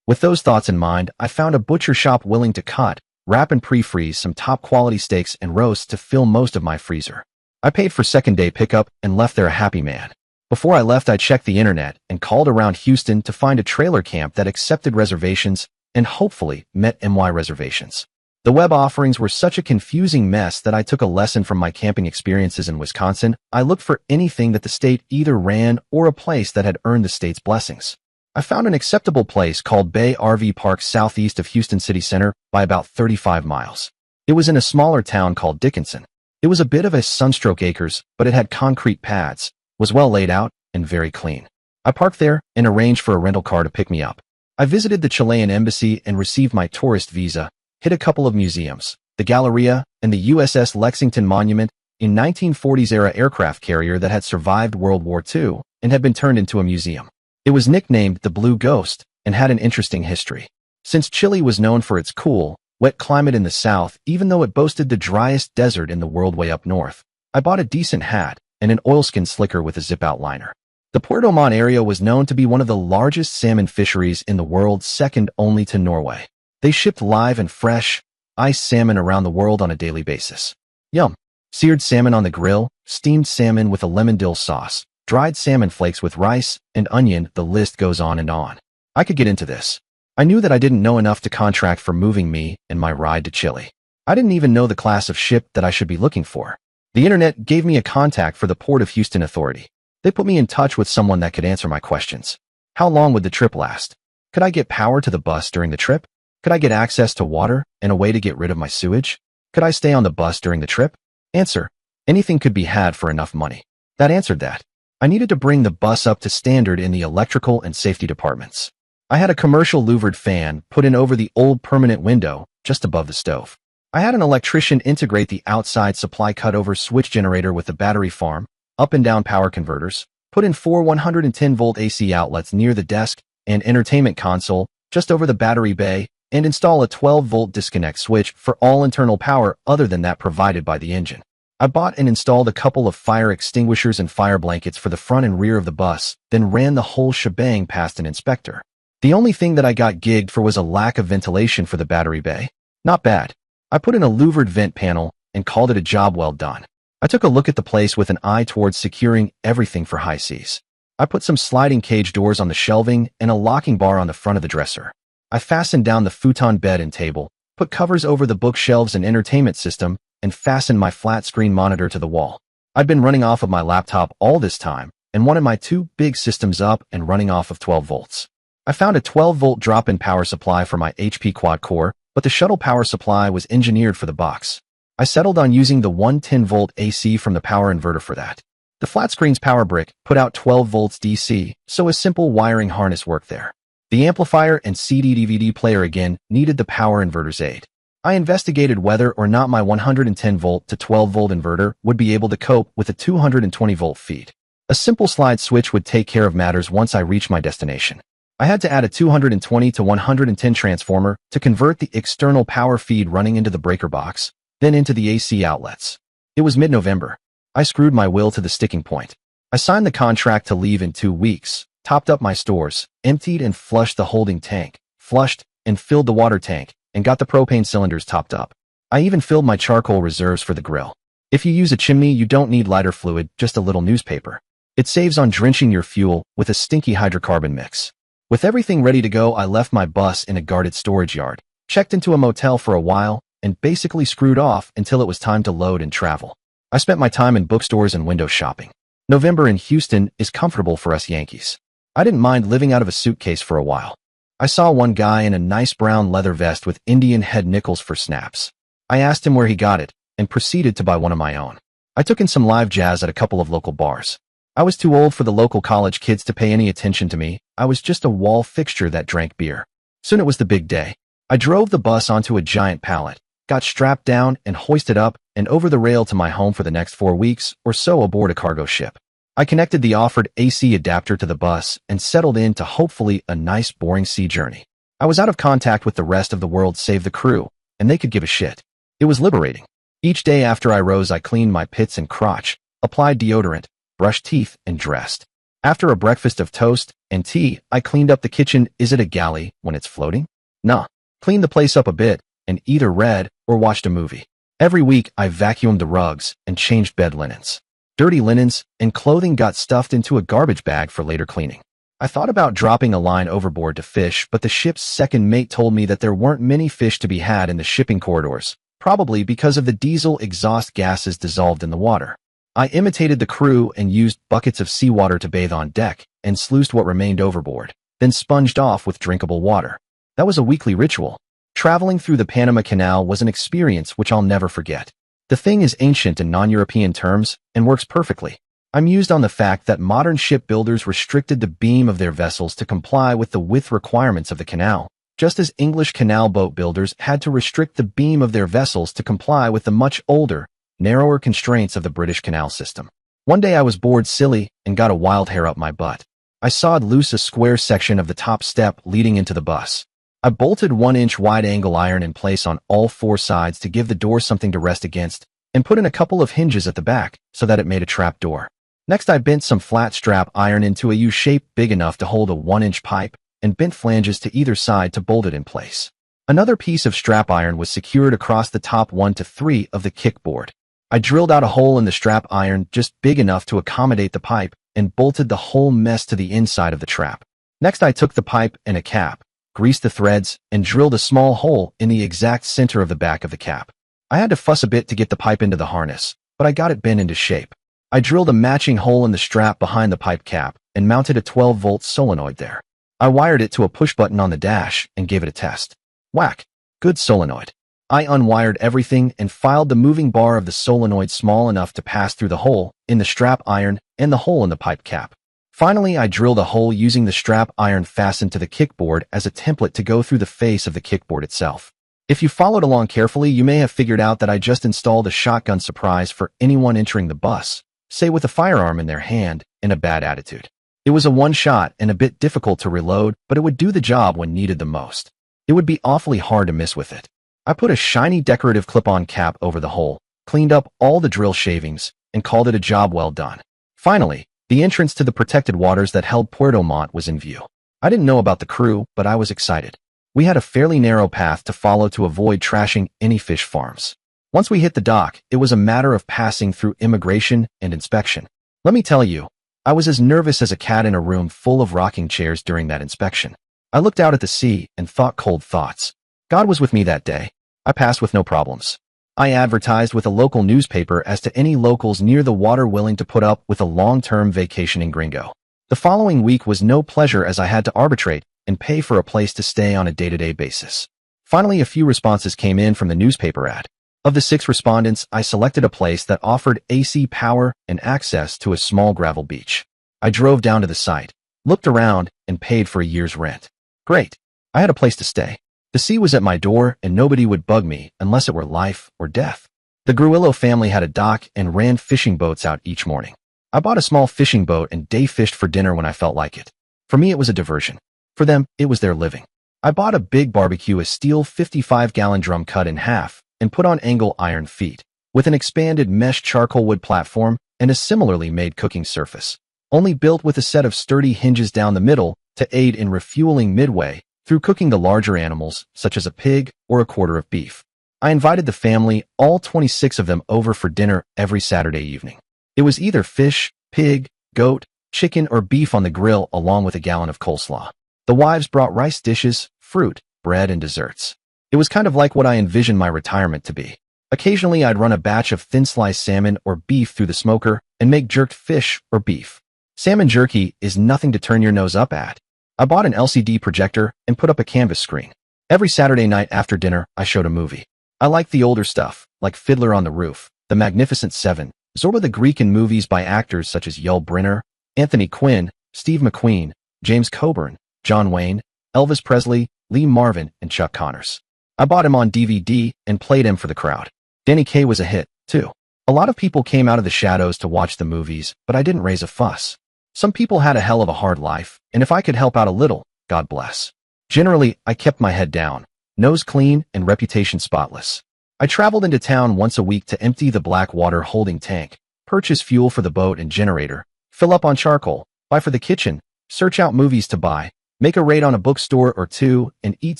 With those thoughts in mind, I found a butcher shop willing to cut, wrap and pre-freeze some top-quality steaks and roasts to fill most of my freezer. I paid for second-day pickup and left there a happy man. Before I left, I checked the internet and called around Houston to find a trailer camp that accepted reservations and hopefully met my reservations. The web offerings were such a confusing mess that I took a lesson from my camping experiences in Wisconsin. I looked for anything that the state either ran or a place that had earned the state's blessings. I found an acceptable place called Bay RV Park southeast of Houston City Center by about 35 miles. It was in a smaller town called Dickinson. It was a bit of a sunstroke acres, but it had concrete pads, was well laid out, and very clean. I parked there and arranged for a rental car to pick me up. I visited the Chilean embassy and received my tourist visa, hit a couple of museums, the Galleria and the USS Lexington Monument, a 1940s-era aircraft carrier that had survived World War II and had been turned into a museum. It was nicknamed the Blue Ghost and had an interesting history. Since Chile was known for its cool, wet climate in the south, even though it boasted the driest desert in the world way up north, I bought a decent hat and an oilskin slicker with a zip-out liner. The Puerto Montt area was known to be one of the largest salmon fisheries in the world, second only to Norway. They shipped live and fresh, iced salmon around the world on a daily basis. Yum! Seared salmon on the grill, steamed salmon with a lemon dill sauce, dried salmon flakes with rice and onion, the list goes on and on. I could get into this. I knew that I didn't know enough to contract for moving me and my ride to Chile. I didn't even know the class of ship that I should be looking for. The internet gave me a contact for the Port of Houston Authority. They put me in touch with someone that could answer my questions. How long would the trip last? Could I get power to the bus during the trip? Could I get access to water and a way to get rid of my sewage? Could I stay on the bus during the trip? Answer: anything could be had for enough money. That answered that. I needed to bring the bus up to standard in the electrical and safety departments. I had a commercial louvered fan put in over the old permanent window just above the stove. I had an electrician integrate the outside supply cutover switch generator with the battery farm, up and down power converters, put in 4 110-volt AC outlets near the desk and entertainment console just over the battery bay, and install a 12-volt disconnect switch for all internal power other than that provided by the engine. I bought and installed a couple of fire extinguishers and fire blankets for the front and rear of the bus, then ran the whole shebang past an inspector. The only thing that I got gigged for was a lack of ventilation for the battery bay. Not bad. I put in a louvered vent panel and called it a job well done. I took a look at the place with an eye towards securing everything for high seas. I put some sliding cage doors on the shelving and a locking bar on the front of the dresser. I fastened down the futon bed and table, put covers over the bookshelves and entertainment system, and fastened my flat-screen monitor to the wall. I'd been running off of my laptop all this time and wanted my 2 big systems up and running off of 12 volts. I found a 12-volt drop-in power supply for my HP quad-core, but the shuttle power supply was engineered for the box. I settled on using the 110-volt AC from the power inverter for that. The flat screen's power brick put out 12 volts DC, so a simple wiring harness worked there. The amplifier and CD-DVD player again needed the power inverter's aid. I investigated whether or not my 110-volt to 12-volt inverter would be able to cope with a 220-volt feed. A simple slide switch would take care of matters once I reached my destination. I had to add a 220 to 110 transformer to convert the external power feed running into the breaker box, then into the AC outlets. It was mid-November. I screwed my will to the sticking point. I signed the contract to leave in 2 weeks, topped up my stores, emptied and flushed the holding tank, flushed and filled the water tank, and got the propane cylinders topped up. I even filled my charcoal reserves for the grill. If you use a chimney, you don't need lighter fluid, just a little newspaper. It saves on drenching your fuel with a stinky hydrocarbon mix. With everything ready to go, I left my bus in a guarded storage yard, checked into a motel for a while, and basically screwed off until it was time to load and travel. I spent my time in bookstores and window shopping. November in Houston is comfortable for us Yankees. I didn't mind living out of a suitcase for a while. I saw one guy in a nice brown leather vest with Indian head nickels for snaps. I asked him where he got it, and proceeded to buy one of my own. I took in some live jazz at a couple of local bars. I was too old for the local college kids to pay any attention to me. I was just a wall fixture that drank beer. Soon it was the big day. I drove the bus onto a giant pallet, got strapped down and hoisted up and over the rail to my home for the next 4 weeks or so aboard a cargo ship. I connected the offered AC adapter to the bus and settled into hopefully a nice boring sea journey. I was out of contact with the rest of the world save the crew, and they could give a shit. It was liberating. Each day after I rose, I cleaned my pits and crotch, applied deodorant, brushed teeth, and dressed. After a breakfast of toast and tea, I cleaned up the kitchen. Is it a galley when it's floating? Nah. Cleaned the place up a bit and either read or watched a movie. Every week, I vacuumed the rugs and changed bed linens. Dirty linens and clothing got stuffed into a garbage bag for later cleaning. I thought about dropping a line overboard to fish, but the ship's second mate told me that there weren't many fish to be had in the shipping corridors, probably because of the diesel exhaust gases dissolved in the water. I imitated the crew and used buckets of seawater to bathe on deck and sluiced what remained overboard, then sponged off with drinkable water. That was a weekly ritual. Traveling through the Panama Canal was an experience which I'll never forget. The thing is ancient in non-European terms and works perfectly. I'm mused on the fact that modern shipbuilders restricted the beam of their vessels to comply with the width requirements of the canal, just as English canal boat builders had to restrict the beam of their vessels to comply with the much older, narrower constraints of the British canal system. One day I was bored silly and got a wild hair up my butt. I sawed loose a square section of the top step leading into the bus. I bolted 1-inch wide angle iron in place on all 4 sides to give the door something to rest against, and put in a couple of hinges at the back so that it made a trap door. Next I bent some flat strap iron into a U-shape big enough to hold a 1-inch pipe, and bent flanges to either side to bolt it in place. Another piece of strap iron was secured across the top 1 to 3 of the kickboard. I drilled out a hole in the strap iron just big enough to accommodate the pipe, and bolted the whole mess to the inside of the trap. Next I took the pipe and a cap, greased the threads, and drilled a small hole in the exact center of the back of the cap. I had to fuss a bit to get the pipe into the harness, but I got it bent into shape. I drilled a matching hole in the strap behind the pipe cap and mounted a 12-volt solenoid there. I wired it to a push button on the dash and gave it a test. Whack! Good solenoid. I unwired everything and filed the moving bar of the solenoid small enough to pass through the hole in the strap iron and the hole in the pipe cap. Finally, I drilled a hole using the strap iron fastened to the kickboard as a template to go through the face of the kickboard itself. If you followed along carefully, you may have figured out that I just installed a shotgun surprise for anyone entering the bus, say with a firearm in their hand and a bad attitude. It was a one-shot and a bit difficult to reload, but it would do the job when needed the most. It would be awfully hard to miss with it. I put a shiny decorative clip-on cap over the hole, cleaned up all the drill shavings, and called it a job well done. Finally, the entrance to the protected waters that held Puerto Montt was in view. I didn't know about the crew, but I was excited. We had a fairly narrow path to follow to avoid trashing any fish farms. Once we hit the dock, it was a matter of passing through immigration and inspection. Let me tell you, I was as nervous as a cat in a room full of rocking chairs during that inspection. I looked out at the sea and thought cold thoughts. God was with me that day. I passed with no problems. I advertised with a local newspaper as to any locals near the water willing to put up with a long-term vacationing gringo. The following week was no pleasure as I had to arbitrate and pay for a place to stay on a day-to-day basis. Finally, a few responses came in from the newspaper ad. Of the 6 respondents, I selected a place that offered AC power and access to a small gravel beach. I drove down to the site, looked around, and paid for a year's rent. Great. I had a place to stay. The sea was at my door, and nobody would bug me unless it were life or death. The Gruillo family had a dock and ran fishing boats out each morning. I bought a small fishing boat and day fished for dinner when I felt like it. For me, it was a diversion. For them, it was their living. I bought a big barbecue, a steel 55-gallon drum cut in half, and put on angle iron feet, with an expanded mesh charcoal wood platform and a similarly made cooking surface, only built with a set of sturdy hinges down the middle to aid in refueling midway through cooking the larger animals, such as a pig or a quarter of beef. I invited the family, all 26 of them, over for dinner every Saturday evening. It was either fish, pig, goat, chicken, or beef on the grill, along with a gallon of coleslaw. The wives brought rice dishes, fruit, bread, and desserts. It was kind of like what I envisioned my retirement to be. Occasionally, I'd run a batch of thin-sliced salmon or beef through the smoker and make jerked fish or beef. Salmon jerky is nothing to turn your nose up at. I bought an LCD projector and put up a canvas screen. Every Saturday night after dinner, I showed a movie. I liked the older stuff, like Fiddler on the Roof, The Magnificent Seven, Zorba the Greek, and movies by actors such as Yul Brynner, Anthony Quinn, Steve McQueen, James Coburn, John Wayne, Elvis Presley, Lee Marvin, and Chuck Connors. I bought him on DVD and played him for the crowd. Danny Kaye was a hit, too. A lot of people came out of the shadows to watch the movies, but I didn't raise a fuss. Some people had a hell of a hard life, and if I could help out a little, God bless. Generally, I kept my head down, nose clean, and reputation spotless. I traveled into town once a week to empty the black water holding tank, purchase fuel for the boat and generator, fill up on charcoal, buy for the kitchen, search out movies to buy, make a raid on a bookstore or two, and eat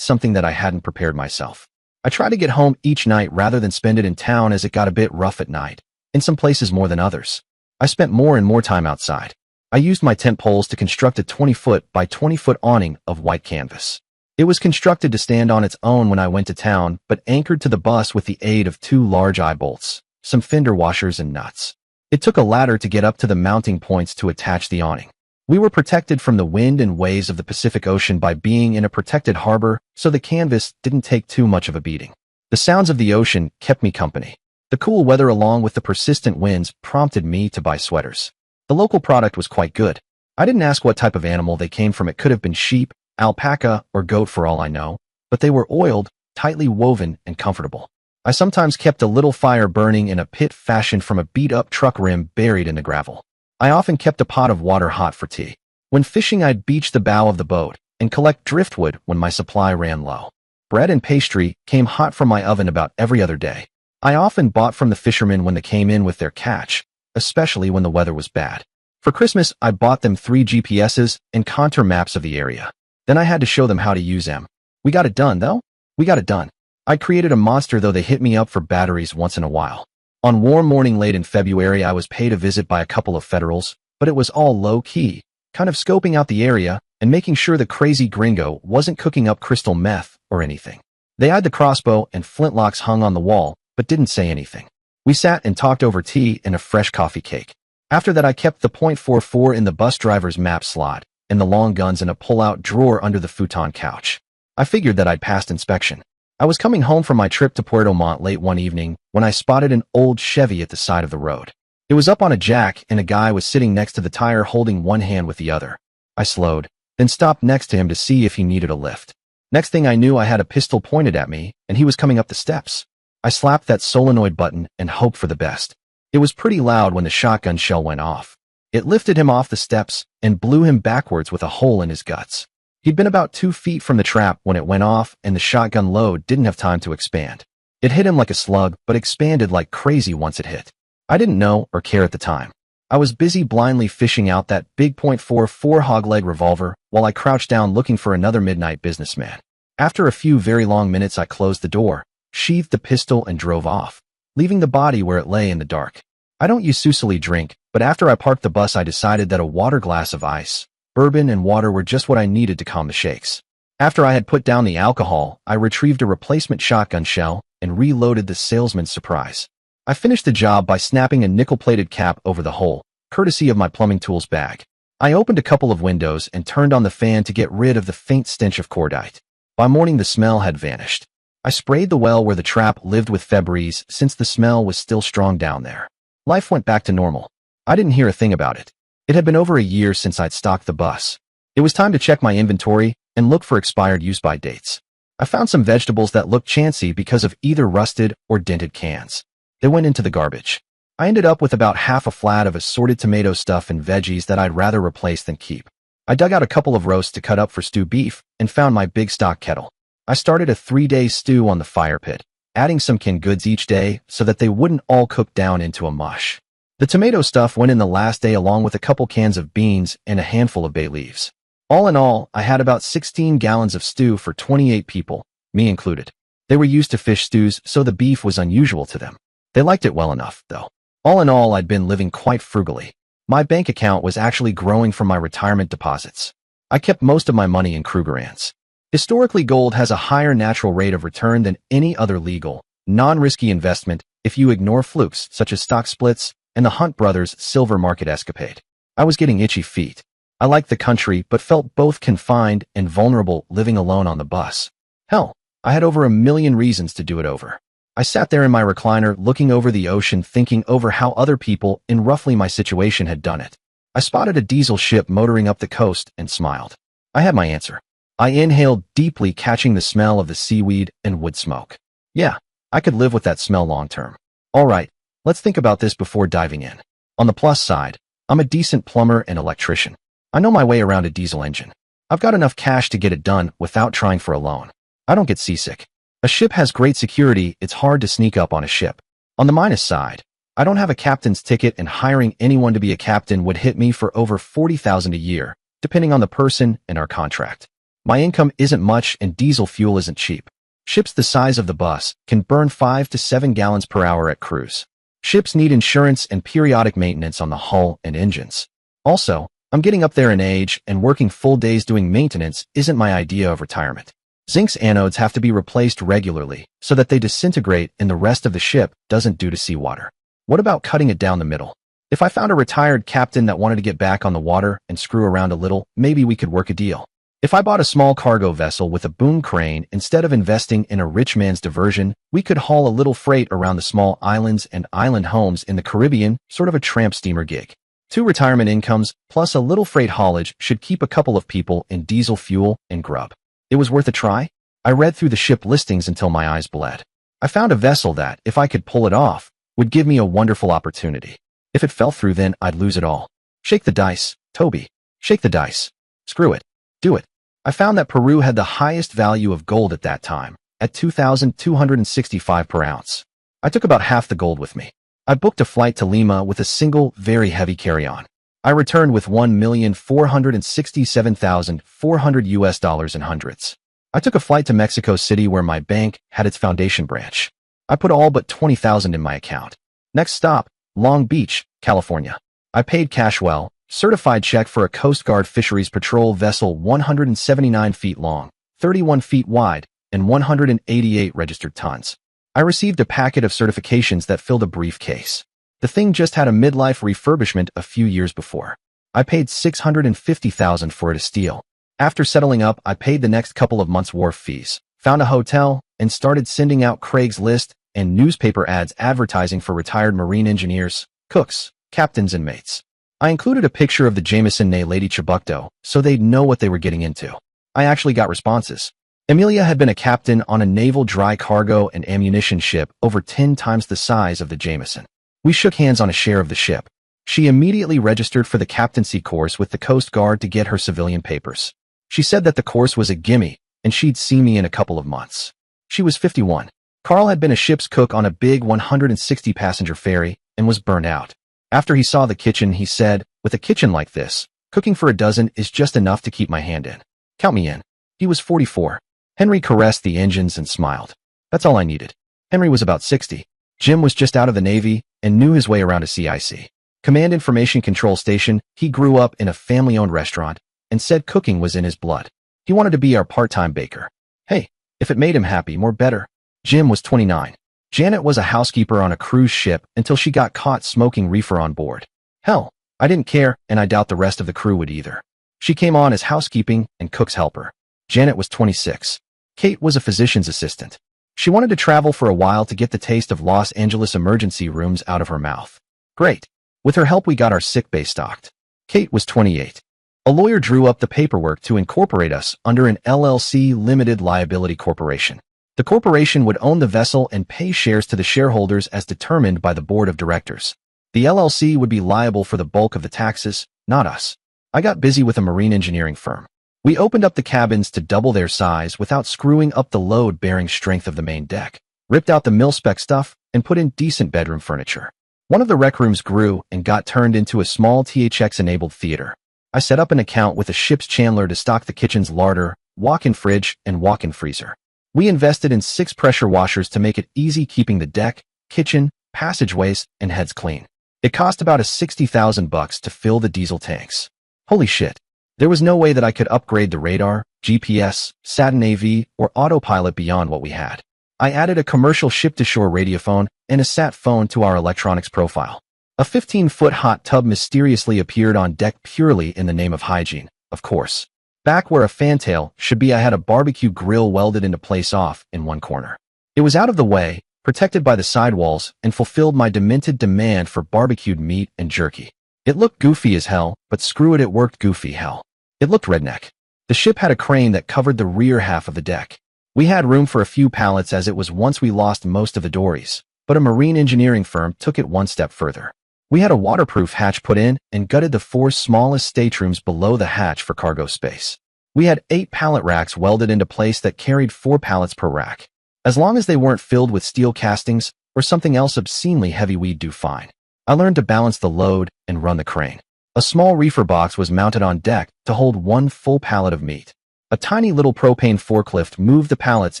something that I hadn't prepared myself. I try to get home each night rather than spend it in town, as it got a bit rough at night, in some places more than others. I spent more and more time outside. I used my tent poles to construct a 20-foot by 20-foot awning of white canvas. It was constructed to stand on its own when I went to town, but anchored to the bus with the aid of 2 large eye bolts, some fender washers, and nuts. It took a ladder to get up to the mounting points to attach the awning. We were protected from the wind and waves of the Pacific Ocean by being in a protected harbor, so the canvas didn't take too much of a beating. The sounds of the ocean kept me company. The cool weather along with the persistent winds prompted me to buy sweaters. The local product was quite good. I didn't ask what type of animal they came from. It could have been sheep, alpaca, or goat for all I know, but they were oiled, tightly woven, and comfortable. I sometimes kept a little fire burning in a pit fashioned from a beat-up truck rim buried in the gravel. I often kept a pot of water hot for tea. When fishing, I'd beach the bow of the boat and collect driftwood when my supply ran low. Bread and pastry came hot from my oven about every other day. I often bought from the fishermen when they came in with their catch, especially when the weather was bad. For Christmas, I bought them 3 GPSs and contour maps of the area. Then I had to show them how to use them. We got it done, though. We got it done. I created a monster, though they hit me up for batteries once in a while. On warm morning late in February, I was paid a visit by a couple of federals, but it was all low-key, kind of scoping out the area and making sure the crazy gringo wasn't cooking up crystal meth or anything. They eyed the crossbow and flintlocks hung on the wall, but didn't say anything. We sat and talked over tea and a fresh coffee cake. After that, I kept the .44 in the bus driver's map slot and the long guns in a pull-out drawer under the futon couch. I figured that I'd passed inspection. I was coming home from my trip to Puerto Montt late one evening when I spotted an old Chevy at the side of the road. It was up on a jack and a guy was sitting next to the tire holding one hand with the other. I slowed, then stopped next to him to see if he needed a lift. Next thing I knew, I had a pistol pointed at me and he was coming up the steps. I slapped that solenoid button and hoped for the best. It was pretty loud when the shotgun shell went off. It lifted him off the steps and blew him backwards with a hole in his guts. He'd been about 2 feet from the trap when it went off, and the shotgun load didn't have time to expand. It hit him like a slug, but expanded like crazy once it hit. I didn't know or care at the time. I was busy blindly fishing out that big .44 hogleg revolver while I crouched down looking for another midnight businessman. After a few very long minutes, I closed the door, sheathed the pistol, and drove off, leaving the body where it lay in the dark. I don't usually drink, but after I parked the bus, I decided that a water glass of ice, bourbon, and water were just what I needed to calm the shakes. After I had put down the alcohol, I retrieved a replacement shotgun shell and reloaded the salesman's surprise. I finished the job by snapping a nickel-plated cap over the hole, courtesy of my plumbing tools bag. I opened a couple of windows and turned on the fan to get rid of the faint stench of cordite. By morning, the smell had vanished. I sprayed the well where the trap lived with Febreze since the smell was still strong down there. Life went back to normal. I didn't hear a thing about it. It had been over a year since I'd stocked the bus. It was time to check my inventory, and look for expired use-by dates. I found some vegetables that looked chancy because of either rusted or dented cans. They went into the garbage. I ended up with about half a flat of assorted tomato stuff and veggies that I'd rather replace than keep. I dug out a couple of roasts to cut up for stew beef and found my big stock kettle. I started a 3-day stew on the fire pit, adding some canned goods each day so that they wouldn't all cook down into a mush. The tomato stuff went in the last day along with a couple cans of beans and a handful of bay leaves. All in all, I had about 16 gallons of stew for 28 people, me included. They were used to fish stews, so the beef was unusual to them. They liked it well enough, though. All in all, I'd been living quite frugally. My bank account was actually growing from my retirement deposits. I kept most of my money in Krugerrands. Historically, gold has a higher natural rate of return than any other legal, non-risky investment if you ignore flukes such as stock splits and the Hunt brothers' silver market escapade. I was getting itchy feet. I liked the country but felt both confined and vulnerable living alone on the bus. Hell, I had over 1 million reasons to do it over. I sat there in my recliner looking over the ocean thinking over how other people in roughly my situation had done it. I spotted a diesel ship motoring up the coast and smiled. I had my answer. I inhaled deeply, catching the smell of the seaweed and wood smoke. Yeah, I could live with that smell long term. All right, let's think about this before diving in. On the plus side, I'm a decent plumber and electrician. I know my way around a diesel engine. I've got enough cash to get it done without trying for a loan. I don't get seasick. A ship has great security, it's hard to sneak up on a ship. On the minus side, I don't have a captain's ticket and hiring anyone to be a captain would hit me for over $40,000 a year, depending on the person and our contract. My income isn't much and diesel fuel isn't cheap. Ships the size of the bus can burn 5 to 7 gallons per hour at cruise. Ships need insurance and periodic maintenance on the hull and engines. Also, I'm getting up there in age and working full days doing maintenance isn't my idea of retirement. Zinc's anodes have to be replaced regularly so that they disintegrate and the rest of the ship doesn't do to seawater. What about cutting it down the middle? If I found a retired captain that wanted to get back on the water and screw around a little, maybe we could work a deal. If I bought a small cargo vessel with a boom crane instead of investing in a rich man's diversion, we could haul a little freight around the small islands and island homes in the Caribbean, sort of a tramp steamer gig. 2 retirement incomes plus a little freight haulage should keep a couple of people in diesel fuel and grub. It was worth a try. I read through the ship listings until my eyes bled. I found a vessel that, if I could pull it off, would give me a wonderful opportunity. If it fell through, then I'd lose it all. Shake the dice, Toby. Shake the dice. Screw it. Do it. I found that Peru had the highest value of gold at that time, at $2,265 per ounce. I took about half the gold with me. I booked a flight to Lima with a single, very heavy carry-on. I returned with $1,467,400 US in hundreds. I took a flight to Mexico City where my bank had its foundation branch. I put all but $20,000 in my account. Next stop, Long Beach, California. I paid cash well, certified check for a Coast Guard Fisheries Patrol vessel 179 feet long, 31 feet wide, and 188 registered tons. I received a packet of certifications that filled a briefcase. The thing just had a midlife refurbishment a few years before. I paid $650,000 for it to steal. After settling up, I paid the next couple of months' wharf fees, found a hotel, and started sending out Craigslist and newspaper ads advertising for retired marine engineers, cooks, captains, and mates. I included a picture of the Jameson née Lady Chibucto so they'd know what they were getting into. I actually got responses. Emilia had been a captain on a naval dry cargo and ammunition ship over 10 times the size of the Jameson. We shook hands on a share of the ship. She immediately registered for the captaincy course with the Coast Guard to get her civilian papers. She said that the course was a gimme, and she'd see me in a couple of months. She was 51. Carl had been a ship's cook on a big 160-passenger ferry and was burned out. After he saw the kitchen, he said, "With a kitchen like this, cooking for a dozen is just enough to keep my hand in. Count me in." He was 44. Henry caressed the engines and smiled. That's all I needed. Henry was about 60. Jim was just out of the Navy and knew his way around a CIC. Command Information Control Station. He grew up in a family-owned restaurant and said cooking was in his blood. He wanted to be our part-time baker. Hey, if it made him happy, more better. Jim was 29. Janet was a housekeeper on a cruise ship until she got caught smoking reefer on board. Hell, I didn't care, and I doubt the rest of the crew would either. She came on as housekeeping and cook's helper. Janet was 26. Kate was a physician's assistant. She wanted to travel for a while to get the taste of Los Angeles emergency rooms out of her mouth. Great. With her help, we got our sick bay stocked. Kate was 28. A lawyer drew up the paperwork to incorporate us under an LLC limited liability corporation. The corporation would own the vessel and pay shares to the shareholders as determined by the board of directors. The LLC would be liable for the bulk of the taxes, not us. I got busy with a marine engineering firm. We opened up the cabins to double their size without screwing up the load-bearing strength of the main deck, ripped out the mil-spec stuff, and put in decent bedroom furniture. One of the rec rooms grew and got turned into a small THX-enabled theater. I set up an account with a ship's chandler to stock the kitchen's larder, walk-in fridge, and walk-in freezer. We invested in 6 pressure washers to make it easy keeping the deck, kitchen, passageways, and heads clean. It cost about $60,000 to fill the diesel tanks. Holy shit. There was no way that I could upgrade the radar, GPS, Saturn AV, or autopilot beyond what we had. I added a commercial ship-to-shore radiophone and a sat phone to our electronics profile. A 15-foot hot tub mysteriously appeared on deck purely in the name of hygiene, of course. Back where a fantail should be, I had a barbecue grill welded into place off in one corner. It was out of the way, protected by the sidewalls, and fulfilled my demented demand for barbecued meat and jerky. It looked goofy as hell, but screw it, it worked goofy hell. It looked redneck. The ship had a crane that covered the rear half of the deck. We had room for a few pallets as it was once we lost most of the dories, but a marine engineering firm took it one step further. We had a waterproof hatch put in and gutted the 4 smallest staterooms below the hatch for cargo space. We had 8 pallet racks welded into place that carried 4 pallets per rack. As long as they weren't filled with steel castings or something else obscenely heavy, we'd do fine. I learned to balance the load and run the crane. A small reefer box was mounted on deck to hold 1 full pallet of meat. A tiny little propane forklift moved the pallets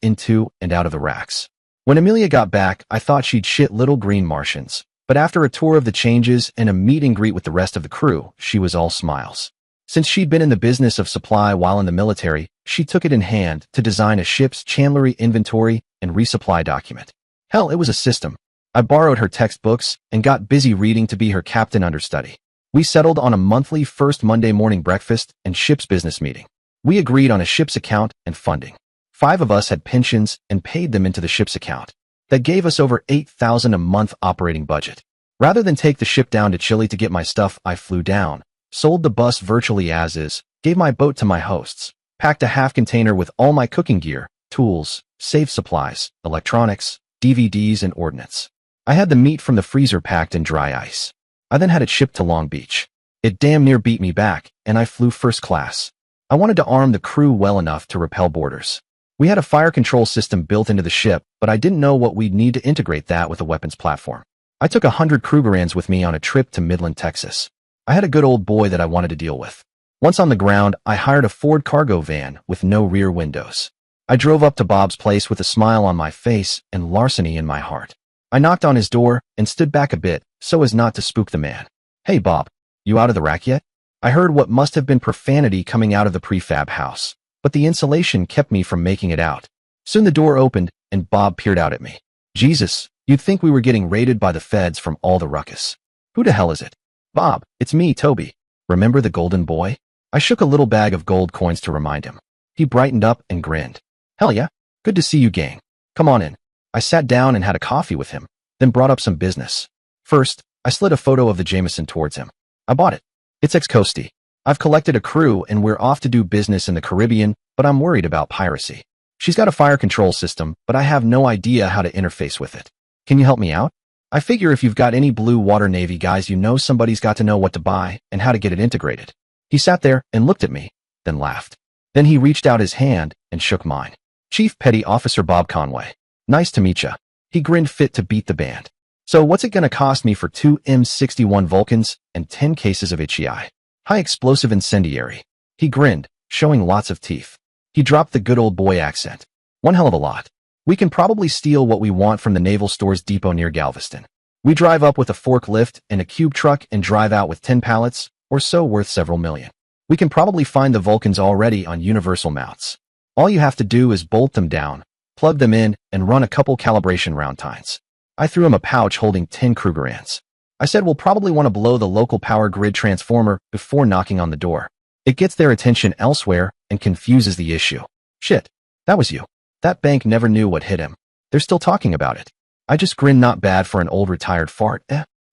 into and out of the racks. When Amelia got back, I thought she'd shit little green Martians. But after a tour of the changes and a meet and greet with the rest of the crew, she was all smiles. Since she'd been in the business of supply while in the military, she took it in hand to design a ship's chandlery inventory and resupply document. Hell, it was a system. I borrowed her textbooks and got busy reading to be her captain understudy. We settled on a monthly first Monday morning breakfast and ship's business meeting. We agreed on a ship's account and funding. 5 of us had pensions and paid them into the ship's account. That gave us over $8,000 a month operating budget. Rather than take the ship down to Chile to get my stuff, I flew down, sold the bus virtually as is, gave my boat to my hosts, packed a half container with all my cooking gear, tools, safe supplies, electronics, DVDs, and ordnance. I had the meat from the freezer packed in dry ice. I then had it shipped to Long Beach. It damn near beat me back, and I flew first class. I wanted to arm the crew well enough to repel boarders. We had a fire control system built into the ship, but I didn't know what we'd need to integrate that with a weapons platform. I took 100 Krugerrands with me on a trip to Midland, Texas. I had a good old boy that I wanted to deal with. Once on the ground, I hired a Ford cargo van with no rear windows. I drove up to Bob's place with a smile on my face and larceny in my heart. I knocked on his door and stood back a bit so as not to spook the man. "Hey Bob, you out of the rack yet?" I heard what must have been profanity coming out of the prefab house, but the insulation kept me from making it out. Soon the door opened and Bob peered out at me. Jesus, you'd think we were getting raided by the feds from all the ruckus. "Who the hell is it?" "Bob, it's me, Toby. Remember the golden boy?" I shook a little bag of gold coins to remind him. He brightened up and grinned. "Hell yeah. Good to see you, gang. Come on in." I sat down and had a coffee with him, then brought up some business. First, I slid a photo of the Jameson towards him. "I bought it. It's ex-coastie. I've collected a crew and we're off to do business in the Caribbean, but I'm worried about piracy. She's got a fire control system, but I have no idea how to interface with it. Can you help me out? I figure if you've got any blue water Navy guys, you know somebody's got to know what to buy and how to get it integrated." He sat there and looked at me, then laughed. Then he reached out his hand and shook mine. "Chief Petty Officer Bob Conway. Nice to meet ya." He grinned fit to beat the band. "So what's it gonna cost me for 2 M61 Vulcans and 10 cases of HEI? High explosive incendiary?" He grinned, showing lots of teeth. He dropped the good old boy accent. "One hell of a lot. We can probably steal what we want from the Naval Stores Depot near Galveston. We drive up with a forklift and a cube truck and drive out with 10 pallets, or so, worth several million. We can probably find the Vulcans already on universal mounts. All you have to do is bolt them down, plug them in, and run a couple calibration round times." I threw him a pouch holding 10 Krugerrands. I said we'll probably want to blow the local power grid transformer before knocking on the door. It gets their attention elsewhere and confuses the issue. "Shit, that was you. That bank never knew what hit him. They're still talking about it." I just grinned, not bad for an old retired fart.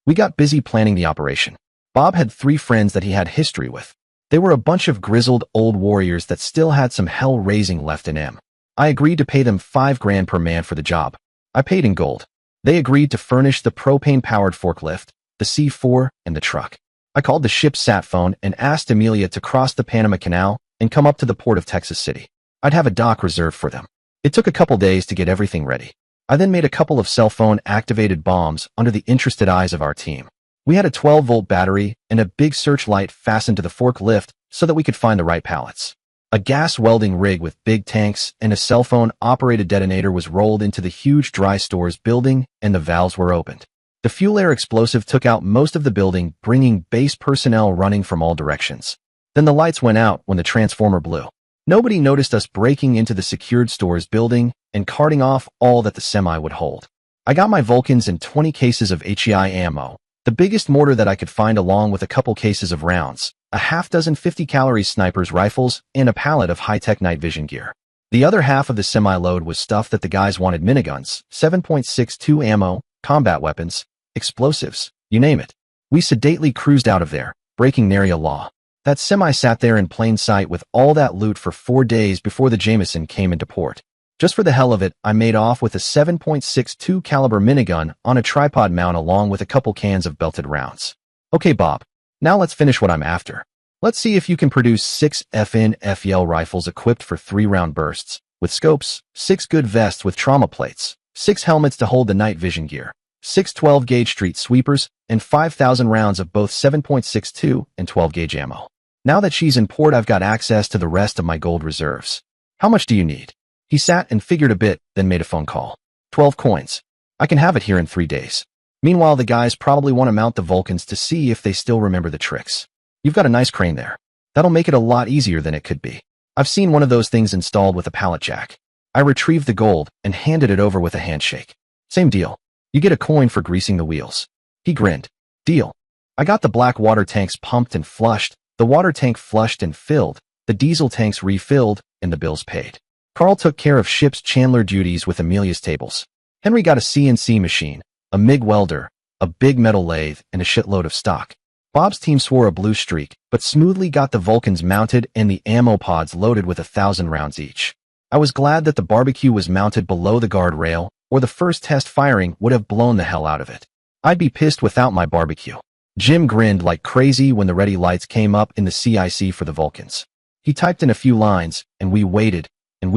We got busy planning the operation. Bob had 3 friends that he had history with. They were a bunch of grizzled old warriors that still had some hell-raising left in them. I agreed to pay them $5,000 per man for the job. I paid in gold. They agreed to furnish the propane-powered forklift, the C4, and the truck. I called the ship's sat phone and asked Amelia to cross the Panama Canal and come up to the port of Texas City. I'd have a dock reserved for them. It took a couple days to get everything ready. I then made a couple of cell phone-activated bombs under the interested eyes of our team. We had a 12-volt battery and a big searchlight fastened to the forklift so that we could find the right pallets. A gas welding rig with big tanks and a cell phone-operated detonator was rolled into the huge dry stores building, and the valves were opened. The fuel-air explosive took out most of the building, bringing base personnel running from all directions. Then the lights went out when the transformer blew. Nobody noticed us breaking into the secured stores building and carting off all that the semi would hold. I got my Vulcans and 20 cases of HEI ammo, the biggest mortar that I could find, along with a couple cases of rounds, a half-dozen 50-calorie snipers rifles, and a pallet of high-tech night vision gear. The other half of the semi-load was stuff that the guys wanted: miniguns, 7.62 ammo, combat weapons, explosives, you name it. We sedately cruised out of there, breaking nary a law. That semi sat there in plain sight with all that loot for 4 days before the Jameson came into port. Just for the hell of it, I made off with a 7.62 caliber minigun on a tripod mount along with a couple cans of belted rounds. Okay, Bob. Now let's finish what I'm after. Let's see if you can produce 6 FNFL rifles equipped for 3-round bursts, with scopes, 6 good vests with trauma plates, 6 helmets to hold the night vision gear, 6 12-gauge street sweepers, and 5,000 rounds of both 7.62 and 12-gauge ammo. Now that she's in port, I've got access to the rest of my gold reserves. How much do you need? He sat and figured a bit, then made a phone call. 12 coins. I can have it here in 3 days. Meanwhile, the guys probably want to mount the Vulcans to see if they still remember the tricks. You've got a nice crane there. That'll make it a lot easier than it could be. I've seen one of those things installed with a pallet jack. I retrieved the gold and handed it over with a handshake. Same deal. You get a coin for greasing the wheels. He grinned. Deal. I got the black water tanks pumped and flushed, the water tank flushed and filled, the diesel tanks refilled, and the bills paid. Carl took care of ship's chandler duties with Amelia's tables. Henry got a CNC machine, a MIG welder, a big metal lathe, and a shitload of stock. Bob's team swore a blue streak, but smoothly got the Vulcans mounted and the ammo pods loaded with 1,000 rounds each. I was glad that the barbecue was mounted below the guardrail, or the first test firing would have blown the hell out of it. I'd be pissed without my barbecue. Jim grinned like crazy when the ready lights came up in the CIC for the Vulcans. He typed in a few lines, and we waited, and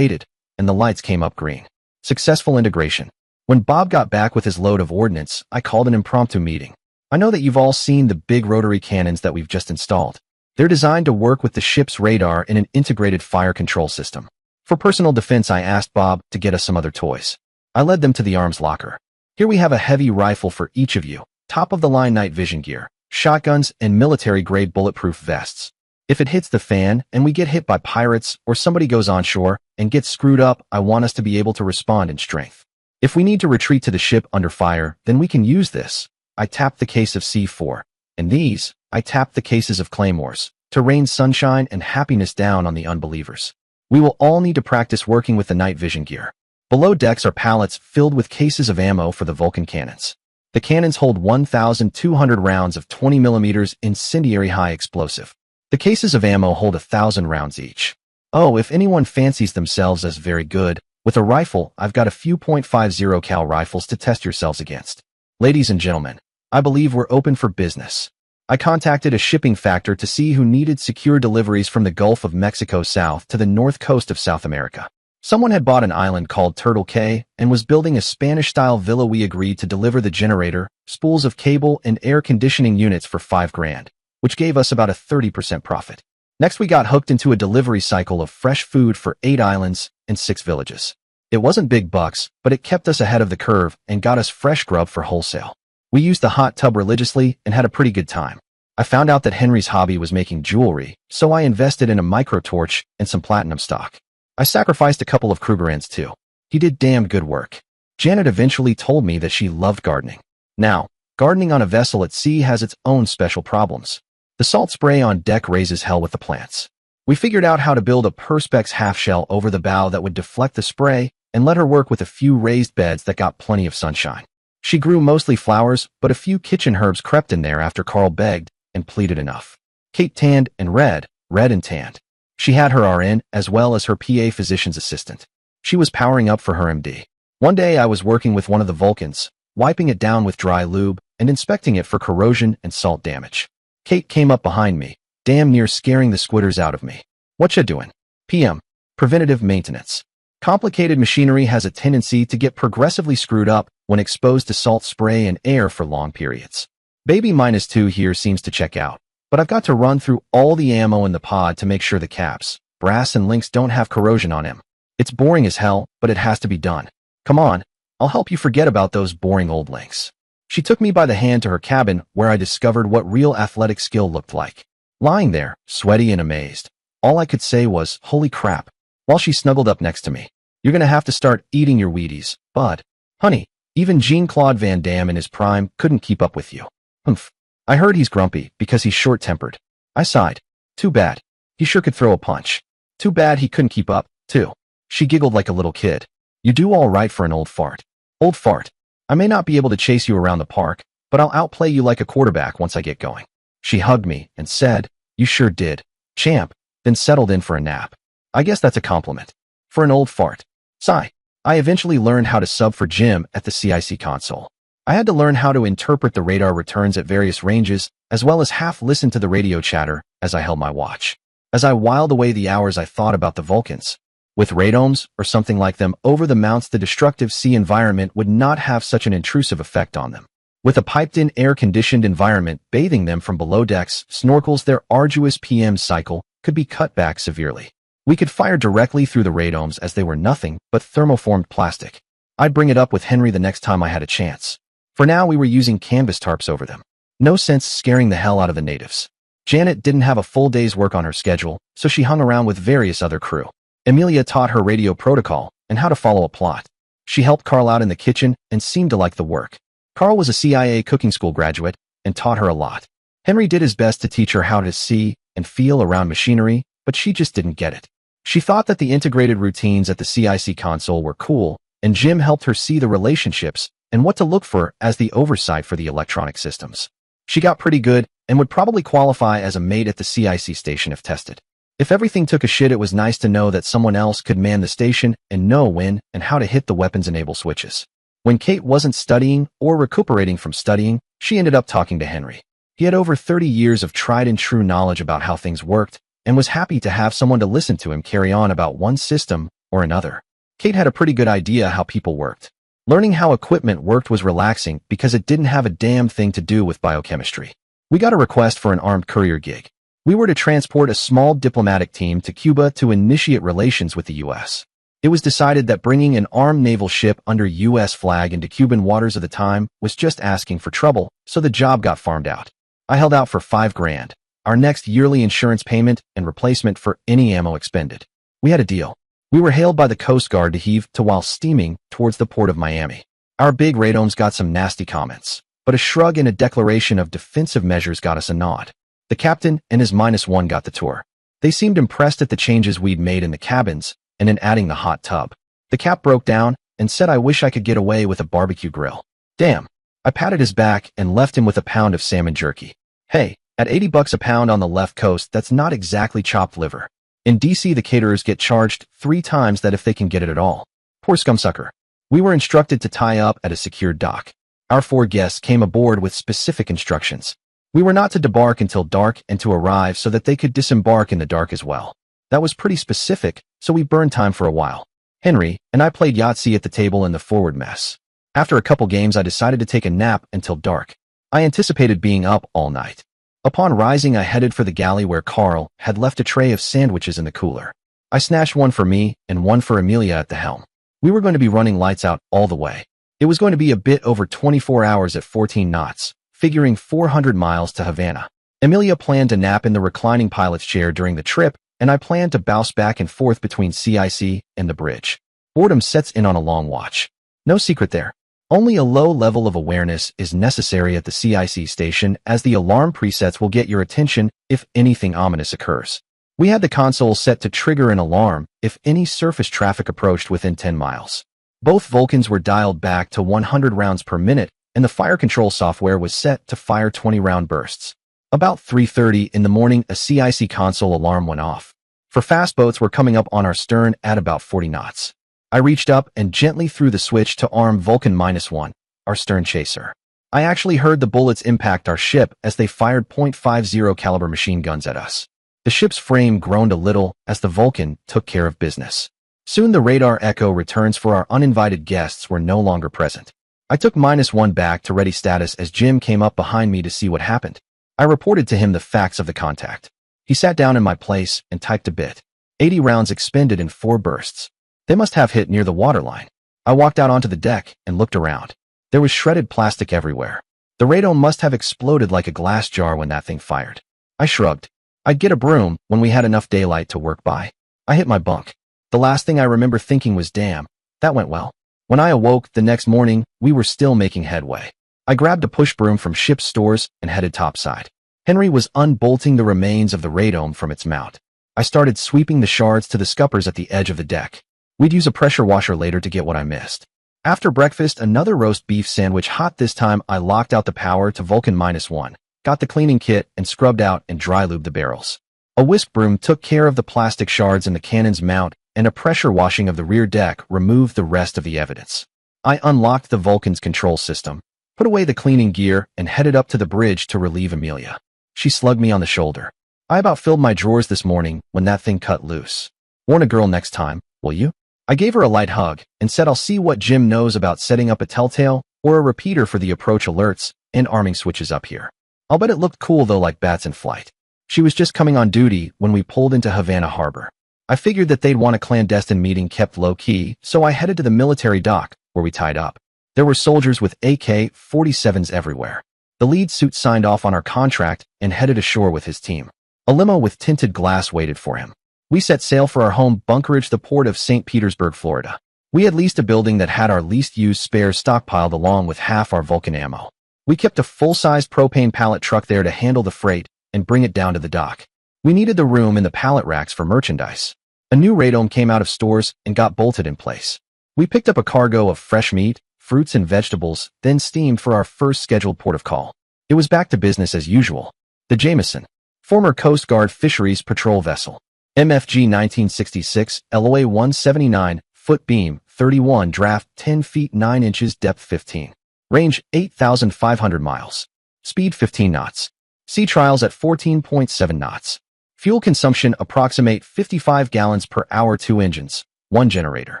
the lights came up green. Successful integration. When Bob got back with his load of ordnance, I called an impromptu meeting. I know that you've all seen the big rotary cannons that we've just installed. They're designed to work with the ship's radar in an integrated fire control system. For personal defense, I asked Bob to get us some other toys. I led them to the arms locker. Here we have a heavy rifle for each of you, top-of-the-line night vision gear, shotguns, and military-grade bulletproof vests. If it hits the fan and we get hit by pirates or somebody goes onshore and gets screwed up, I want us to be able to respond in strength. If we need to retreat to the ship under fire, then we can use this. I tapped the case of C4. And these, I tapped the cases of claymores, to rain sunshine and happiness down on the unbelievers. We will all need to practice working with the night vision gear. Below decks are pallets filled with cases of ammo for the Vulcan cannons. The cannons hold 1,200 rounds of 20mm incendiary high explosive. The cases of ammo hold 1,000 rounds each. Oh, if anyone fancies themselves as very good, with a rifle, I've got a few .50 cal rifles to test yourselves against. Ladies and gentlemen, I believe we're open for business. I contacted a shipping factor to see who needed secure deliveries from the Gulf of Mexico south to the north coast of South America. Someone had bought an island called Turtle Cay and was building a Spanish-style villa. We agreed to deliver the generator, spools of cable, and air conditioning units for $5,000, which gave us about a 30% profit. Next, we got hooked into a delivery cycle of fresh food for 8 islands and 6 villages. It wasn't big bucks, but it kept us ahead of the curve and got us fresh grub for wholesale. We used the hot tub religiously and had a pretty good time. I found out that Henry's hobby was making jewelry, so I invested in a micro-torch and some platinum stock. I sacrificed a couple of Krugerrands too. He did damn good work. Janet eventually told me that she loved gardening. Now, gardening on a vessel at sea has its own special problems. The salt spray on deck raises hell with the plants. We figured out how to build a Perspex half-shell over the bow that would deflect the spray and let her work with a few raised beds that got plenty of sunshine. She grew mostly flowers, but a few kitchen herbs crept in there after Carl begged and pleaded enough. Kate tanned and red and tanned. She had her RN as well as her PA physician's assistant. She was powering up for her MD. One day I was working with one of the Vulcans, wiping it down with dry lube and inspecting it for corrosion and salt damage. Kate came up behind me, damn near scaring the squitters out of me. "What ya doing?" "PM. Preventative maintenance. Complicated machinery has a tendency to get progressively screwed up when exposed to salt spray and air for long periods. Baby -2 here seems to check out, but I've got to run through all the ammo in the pod to make sure the caps, brass and links don't have corrosion on him. It's boring as hell, but it has to be done. Come on, I'll help you forget about those boring old links." She took me by the hand to her cabin where I discovered what real athletic skill looked like. Lying there, sweaty and amazed, all I could say was, "Holy crap," while she snuggled up next to me. "You're gonna have to start eating your Wheaties, bud. Honey, even Jean-Claude Van Damme in his prime couldn't keep up with you." "Humph. I heard he's grumpy because he's short-tempered." I sighed. "Too bad. He sure could throw a punch. Too bad he couldn't keep up, too." She giggled like a little kid. "You do all right for an old fart." "Old fart. I may not be able to chase you around the park, but I'll outplay you like a quarterback once I get going." She hugged me and said, "You sure did, champ," then settled in for a nap. I guess that's a compliment. For an old fart. Sigh. I eventually learned how to sub for Jim at the CIC console. I had to learn how to interpret the radar returns at various ranges, as well as half listen to the radio chatter as I held my watch. As I whiled away the hours I thought about the Vulcans. With radomes, or something like them, over the mounts, the destructive sea environment would not have such an intrusive effect on them. With a piped-in air-conditioned environment bathing them from below decks, snorkels, their arduous PM cycle could be cut back severely. We could fire directly through the radomes as they were nothing but thermoformed plastic. I'd bring it up with Henry the next time I had a chance. For now, we were using canvas tarps over them. No sense scaring the hell out of the natives. Janet didn't have a full day's work on her schedule, so she hung around with various other crew. Amelia taught her radio protocol and how to follow a plot. She helped Carl out in the kitchen and seemed to like the work. Carl was a CIA cooking school graduate and taught her a lot. Henry did his best to teach her how to see and feel around machinery, but she just didn't get it. She thought that the integrated routines at the CIC console were cool, and Jim helped her see the relationships and what to look for as the oversight for the electronic systems. She got pretty good and would probably qualify as a mate at the CIC station if tested. If everything took a shit, it was nice to know that someone else could man the station and know when and how to hit the weapons enable switches. When Kate wasn't studying or recuperating from studying, she ended up talking to Henry. He had over 30 years of tried and true knowledge about how things worked and was happy to have someone to listen to him carry on about one system or another. Kate had a pretty good idea how people worked. Learning how equipment worked was relaxing because it didn't have a damn thing to do with biochemistry. We got a request for an armed courier gig. We were to transport a small diplomatic team to Cuba to initiate relations with the U.S. It was decided that bringing an armed naval ship under U.S. flag into Cuban waters of the time was just asking for trouble, so the job got farmed out. I held out for $5,000, our next yearly insurance payment and replacement for any ammo expended. We had a deal. We were hailed by the Coast Guard to heave to while steaming towards the port of Miami. Our big radomes got some nasty comments, but a shrug and a declaration of defensive measures got us a nod. The captain and his -1 got the tour. They seemed impressed at the changes we'd made in the cabins and in adding the hot tub. The cap broke down and said I wish I could get away with a barbecue grill. Damn. I patted his back and left him with a pound of salmon jerky. Hey, at $80 a pound on the left coast, that's not exactly chopped liver. In DC, the caterers get charged 3 times that if they can get it at all. Poor scumsucker. We were instructed to tie up at a secured dock. Our 4 guests came aboard with specific instructions. We were not to debark until dark and to arrive so that they could disembark in the dark as well. That was pretty specific, so we burned time for a while. Henry and I played Yahtzee at the table in the forward mess. After a couple games, I decided to take a nap until dark. I anticipated being up all night. Upon rising, I headed for the galley where Carl had left a tray of sandwiches in the cooler. I snatched one for me and one for Amelia at the helm. We were going to be running lights out all the way. It was going to be a bit over 24 hours at 14 knots. Figuring 400 miles to Havana. Amelia planned to nap in the reclining pilot's chair during the trip, and I planned to bounce back and forth between CIC and the bridge. Boredom sets in on a long watch. No secret there. Only a low level of awareness is necessary at the CIC station, as the alarm presets will get your attention if anything ominous occurs. We had the console set to trigger an alarm if any surface traffic approached within 10 miles. Both Vulcans were dialed back to 100 rounds per minute, and the fire control software was set to fire 20-round bursts. About 3:30 in the morning, a CIC console alarm went off. For fast boats were coming up on our stern at about 40 knots. I reached up and gently threw the switch to arm Vulcan -1, our stern chaser. I actually heard the bullets impact our ship as they fired .50 caliber machine guns at us. The ship's frame groaned a little as the Vulcan took care of business. Soon the radar echo returns for our uninvited guests were no longer present. I took -1 back to ready status as Jim came up behind me to see what happened. I reported to him the facts of the contact. He sat down in my place and typed a bit. 80 rounds expended in 4 bursts. They must have hit near the waterline. I walked out onto the deck and looked around. There was shredded plastic everywhere. The radome must have exploded like a glass jar when that thing fired. I shrugged. I'd get a broom when we had enough daylight to work by. I hit my bunk. The last thing I remember thinking was, damn, that went well. When I awoke the next morning, we were still making headway. I grabbed a push broom from ship's stores and headed topside. Henry was unbolting the remains of the radome from its mount. I started sweeping the shards to the scuppers at the edge of the deck. We'd use a pressure washer later to get what I missed. After breakfast, another roast beef sandwich hot this time. I locked out the power to Vulcan -1, got the cleaning kit and scrubbed out and dry lubed the barrels. A whisk broom took care of the plastic shards in the cannon's mount, and a pressure washing of the rear deck removed the rest of the evidence. I unlocked the Vulcan's control system, put away the cleaning gear, and headed up to the bridge to relieve Amelia. She slugged me on the shoulder. I about filled my drawers this morning when that thing cut loose. Warn a girl next time, will you? I gave her a light hug and said I'll see what Jim knows about setting up a telltale or a repeater for the approach alerts and arming switches up here. I'll bet it looked cool though, like bats in flight. She was just coming on duty when we pulled into Havana Harbor. I figured that they'd want a clandestine meeting kept low-key, so I headed to the military dock where we tied up. There were soldiers with AK-47s everywhere. The lead suit signed off on our contract and headed ashore with his team. A limo with tinted glass waited for him. We set sail for our home bunkerage, the port of St. Petersburg, Florida. We had leased a building that had our least used spares stockpiled along with half our Vulcan ammo. We kept a full-sized propane pallet truck there to handle the freight and bring it down to the dock. We needed the room in the pallet racks for merchandise. A new radome came out of stores and got bolted in place. We picked up a cargo of fresh meat, fruits and vegetables, then steamed for our first scheduled port of call. It was back to business as usual. The Jameson, former Coast Guard Fisheries Patrol vessel. MFG 1966, LOA 179, foot beam, 31, draft 10 feet 9 inches, depth 15. Range 8,500 miles. Speed 15 knots. Sea trials at 14.7 knots. Fuel consumption approximate 55 gallons per hour, 2 engines, 1 generator.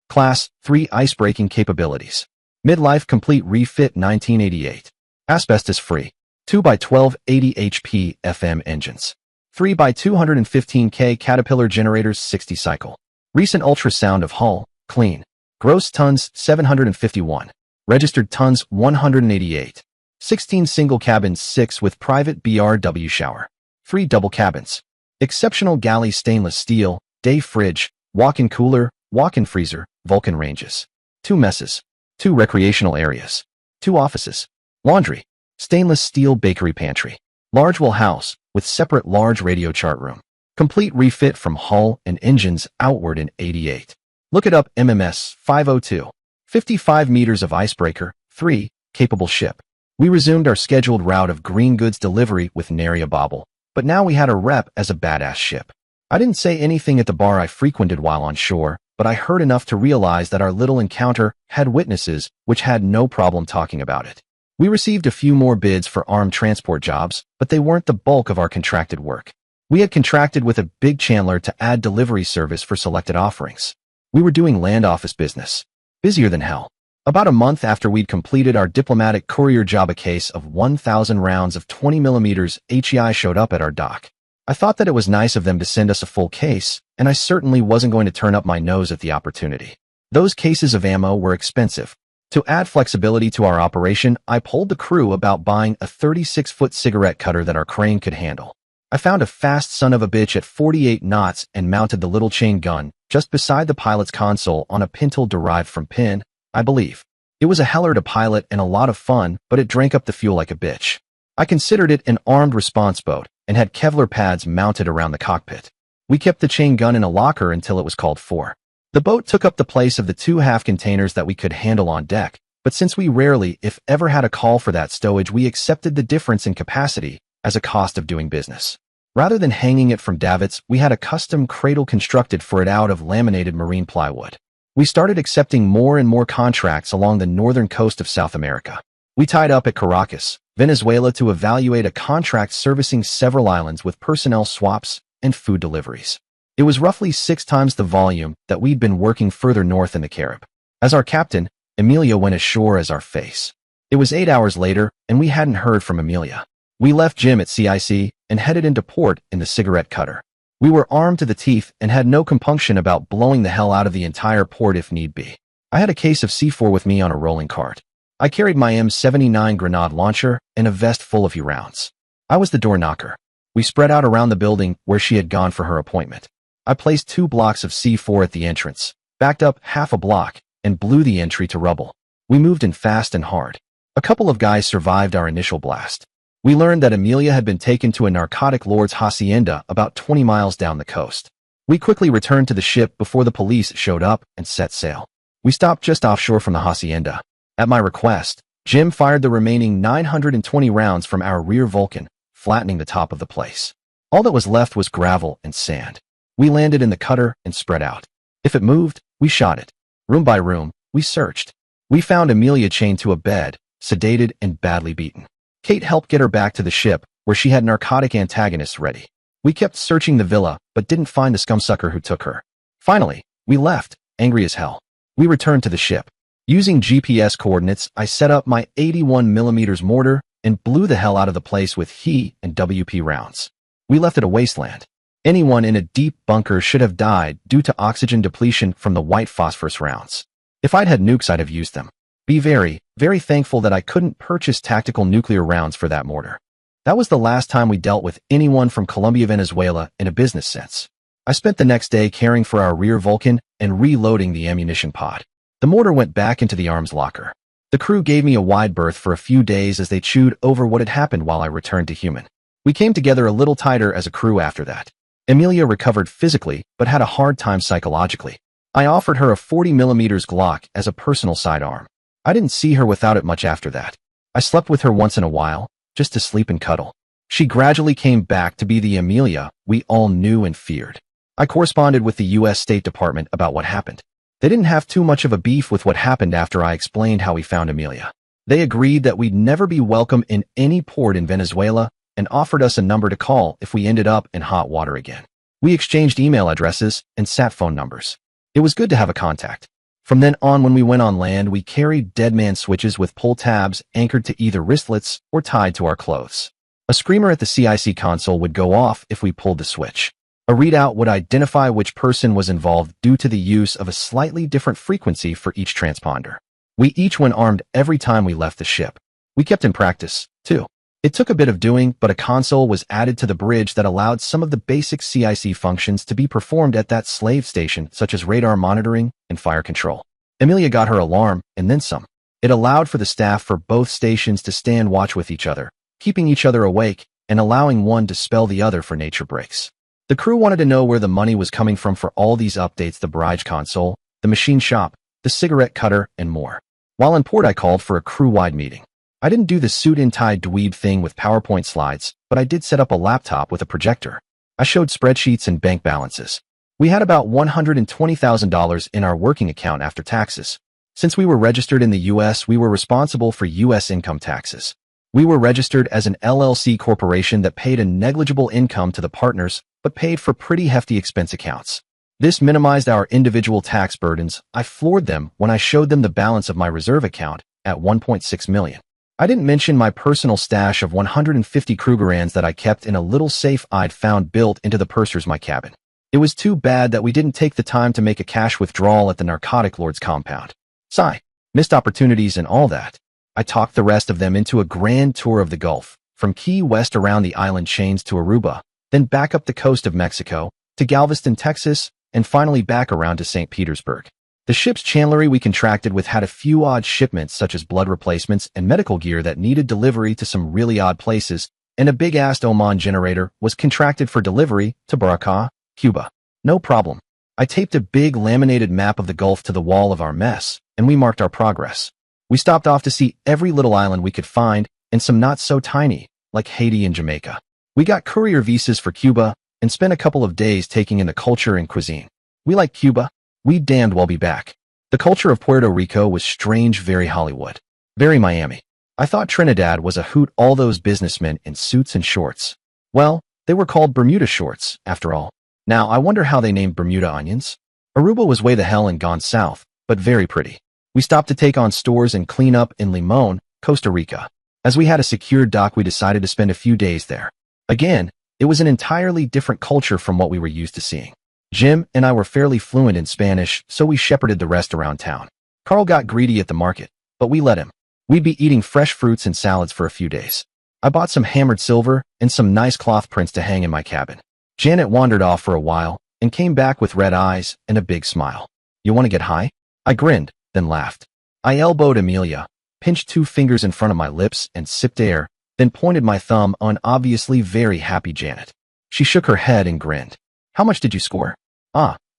Class 3 ice-breaking capabilities. Midlife complete refit 1988. Asbestos free. 2x12 80 HP FM engines. 3x215K Caterpillar generators 60 cycle. Recent ultrasound of hull, clean. Gross tons 751. Registered tons 188. 16 single cabins, 6 with private BRW shower. 3 double cabins. Exceptional galley stainless steel, day fridge, walk-in cooler, walk-in freezer, Vulcan ranges. 2 messes. 2 recreational areas. 2 offices. Laundry. Stainless steel bakery pantry. Large wool house with separate large radio chart room. Complete refit from hull and engines outward in 88. Look it up, MMS 502. 55 meters of icebreaker, 3, capable ship. We resumed our scheduled route of green goods delivery with nary a bobble, but now we had a rep as a badass ship. I didn't say anything at the bar I frequented while on shore, but I heard enough to realize that our little encounter had witnesses which had no problem talking about it. We received a few more bids for armed transport jobs, but they weren't the bulk of our contracted work. We had contracted with a big chandler to add delivery service for selected offerings. We were doing land office business. Busier than hell. About a month after we'd completed our diplomatic courier job, a case of 1,000 rounds of 20mm HEI showed up at our dock. I thought that it was nice of them to send us a full case, and I certainly wasn't going to turn up my nose at the opportunity. Those cases of ammo were expensive. To add flexibility to our operation, I polled the crew about buying a 36-foot cigarette cutter that our crane could handle. I found a fast son of a bitch at 48 knots and mounted the little chain gun just beside the pilot's console on a pintle derived from pin, I believe. It was a heller to pilot and a lot of fun, but it drank up the fuel like a bitch. I considered it an armed response boat and had Kevlar pads mounted around the cockpit. We kept the chain gun in a locker until it was called for. The boat took up the place of the 2 half containers that we could handle on deck, but since we rarely, if ever, had a call for that stowage, we accepted the difference in capacity as a cost of doing business. Rather than hanging it from davits, we had a custom cradle constructed for it out of laminated marine plywood. We started accepting more and more contracts along the northern coast of South America. We tied up at Caracas, Venezuela to evaluate a contract servicing several islands with personnel swaps and food deliveries. It was roughly 6 times the volume that we'd been working further north in the Carib. As our captain, Emilia went ashore as our face. It was 8 hours later, and we hadn't heard from Emilia. We left Jim at CIC and headed into port in the cigarette cutter. We were armed to the teeth and had no compunction about blowing the hell out of the entire port if need be. I had a case of C4 with me on a rolling cart. I carried my M79 grenade launcher and a vest full of rounds. I was the door knocker. We spread out around the building where she had gone for her appointment. I placed 2 blocks of C4 at the entrance, backed up half a block, and blew the entry to rubble. We moved in fast and hard. A couple of guys survived our initial blast. We learned that Emilia had been taken to a narcotic lord's hacienda about 20 miles down the coast. We quickly returned to the ship before the police showed up and set sail. We stopped just offshore from the hacienda. At my request, Jim fired the remaining 920 rounds from our rear Vulcan, flattening the top of the place. All that was left was gravel and sand. We landed in the cutter and spread out. If it moved, we shot it. Room by room, we searched. We found Emilia chained to a bed, sedated and badly beaten. Kate helped get her back to the ship, where she had narcotic antagonists ready. We kept searching the villa, but didn't find the scumsucker who took her. Finally, we left, angry as hell. We returned to the ship. Using GPS coordinates, I set up my 81mm mortar and blew the hell out of the place with He and WP rounds. We left it a wasteland. Anyone in a deep bunker should have died due to oxygen depletion from the white phosphorus rounds. If I'd had nukes, I'd have used them. Be very, very thankful that I couldn't purchase tactical nuclear rounds for that mortar. That was the last time we dealt with anyone from Colombia, Venezuela in a business sense. I spent the next day caring for our rear Vulcan and reloading the ammunition pod. The mortar went back into the arms locker. The crew gave me a wide berth for a few days as they chewed over what had happened while I returned to human. We came together a little tighter as a crew after that. Emilia recovered physically, but had a hard time psychologically. I offered her a 40mm Glock as a personal sidearm. I didn't see her without it much after that. I slept with her once in a while, just to sleep and cuddle. She gradually came back to be the Emilia we all knew and feared. I corresponded with the U.S. State Department about what happened. They didn't have too much of a beef with what happened after I explained how we found Emilia. They agreed that we'd never be welcome in any port in Venezuela and offered us a number to call if we ended up in hot water again. We exchanged email addresses and sat phone numbers. It was good to have a contact. From then on, when we went on land, we carried deadman switches with pull tabs anchored to either wristlets or tied to our clothes. A screamer at the CIC console would go off if we pulled the switch. A readout would identify which person was involved due to the use of a slightly different frequency for each transponder. We each went armed every time we left the ship. We kept in practice, too. It took a bit of doing, but a console was added to the bridge that allowed some of the basic CIC functions to be performed at that slave station, such as radar monitoring and fire control. Emilia got her alarm, and then some. It allowed for the staff for both stations to stand watch with each other, keeping each other awake, and allowing one to spell the other for nature breaks. The crew wanted to know where the money was coming from for all these updates: the barrage console, the machine shop, the cigarette cutter, and more. While in port, I called for a crew-wide meeting. I didn't do the suit-and-tie dweeb thing with PowerPoint slides, but I did set up a laptop with a projector. I showed spreadsheets and bank balances. We had about $120,000 in our working account after taxes. Since we were registered in the U.S., we were responsible for U.S. income taxes. We were registered as an LLC corporation that paid a negligible income to the partners, but paid for pretty hefty expense accounts. This minimized our individual tax burdens. I floored them when I showed them the balance of my reserve account at $1.6 million. I didn't mention my personal stash of 150 Krugerrands that I kept in a little safe I'd found built into the purser's my cabin. It was too bad that we didn't take the time to make a cash withdrawal at the narcotic lord's compound. Sigh. Missed opportunities and all that. I talked the rest of them into a grand tour of the Gulf, from Key West around the island chains to Aruba, then back up the coast of Mexico, to Galveston, Texas, and finally back around to St. Petersburg. The ship's chandlery we contracted with had a few odd shipments such as blood replacements and medical gear that needed delivery to some really odd places, and a big-ass Oman generator was contracted for delivery to Baraka, Cuba. No problem. I taped a big laminated map of the Gulf to the wall of our mess, and we marked our progress. We stopped off to see every little island we could find and some not so tiny, like Haiti and Jamaica. We got courier visas for Cuba and spent a couple of days taking in the culture and cuisine. We like Cuba. We damned well be back. The culture of Puerto Rico was strange, very Hollywood. Very Miami. I thought Trinidad was a hoot, all those businessmen in suits and shorts. Well, they were called Bermuda shorts, after all. Now, I wonder how they named Bermuda onions. Aruba was way the hell and gone south, but very pretty. We stopped to take on stores and clean up in Limon, Costa Rica. As we had a secured dock, we decided to spend a few days there. Again, it was an entirely different culture from what we were used to seeing. Jim and I were fairly fluent in Spanish, so we shepherded the rest around town. Carl got greedy at the market, but we let him. We'd be eating fresh fruits and salads for a few days. I bought some hammered silver and some nice cloth prints to hang in my cabin. Janet wandered off for a while and came back with red eyes and a big smile. You want to get high? I grinned, then laughed. I elbowed Amelia, pinched 2 fingers in front of my lips and sipped air, then pointed my thumb on obviously very happy Janet. She shook her head and grinned. How much did you score?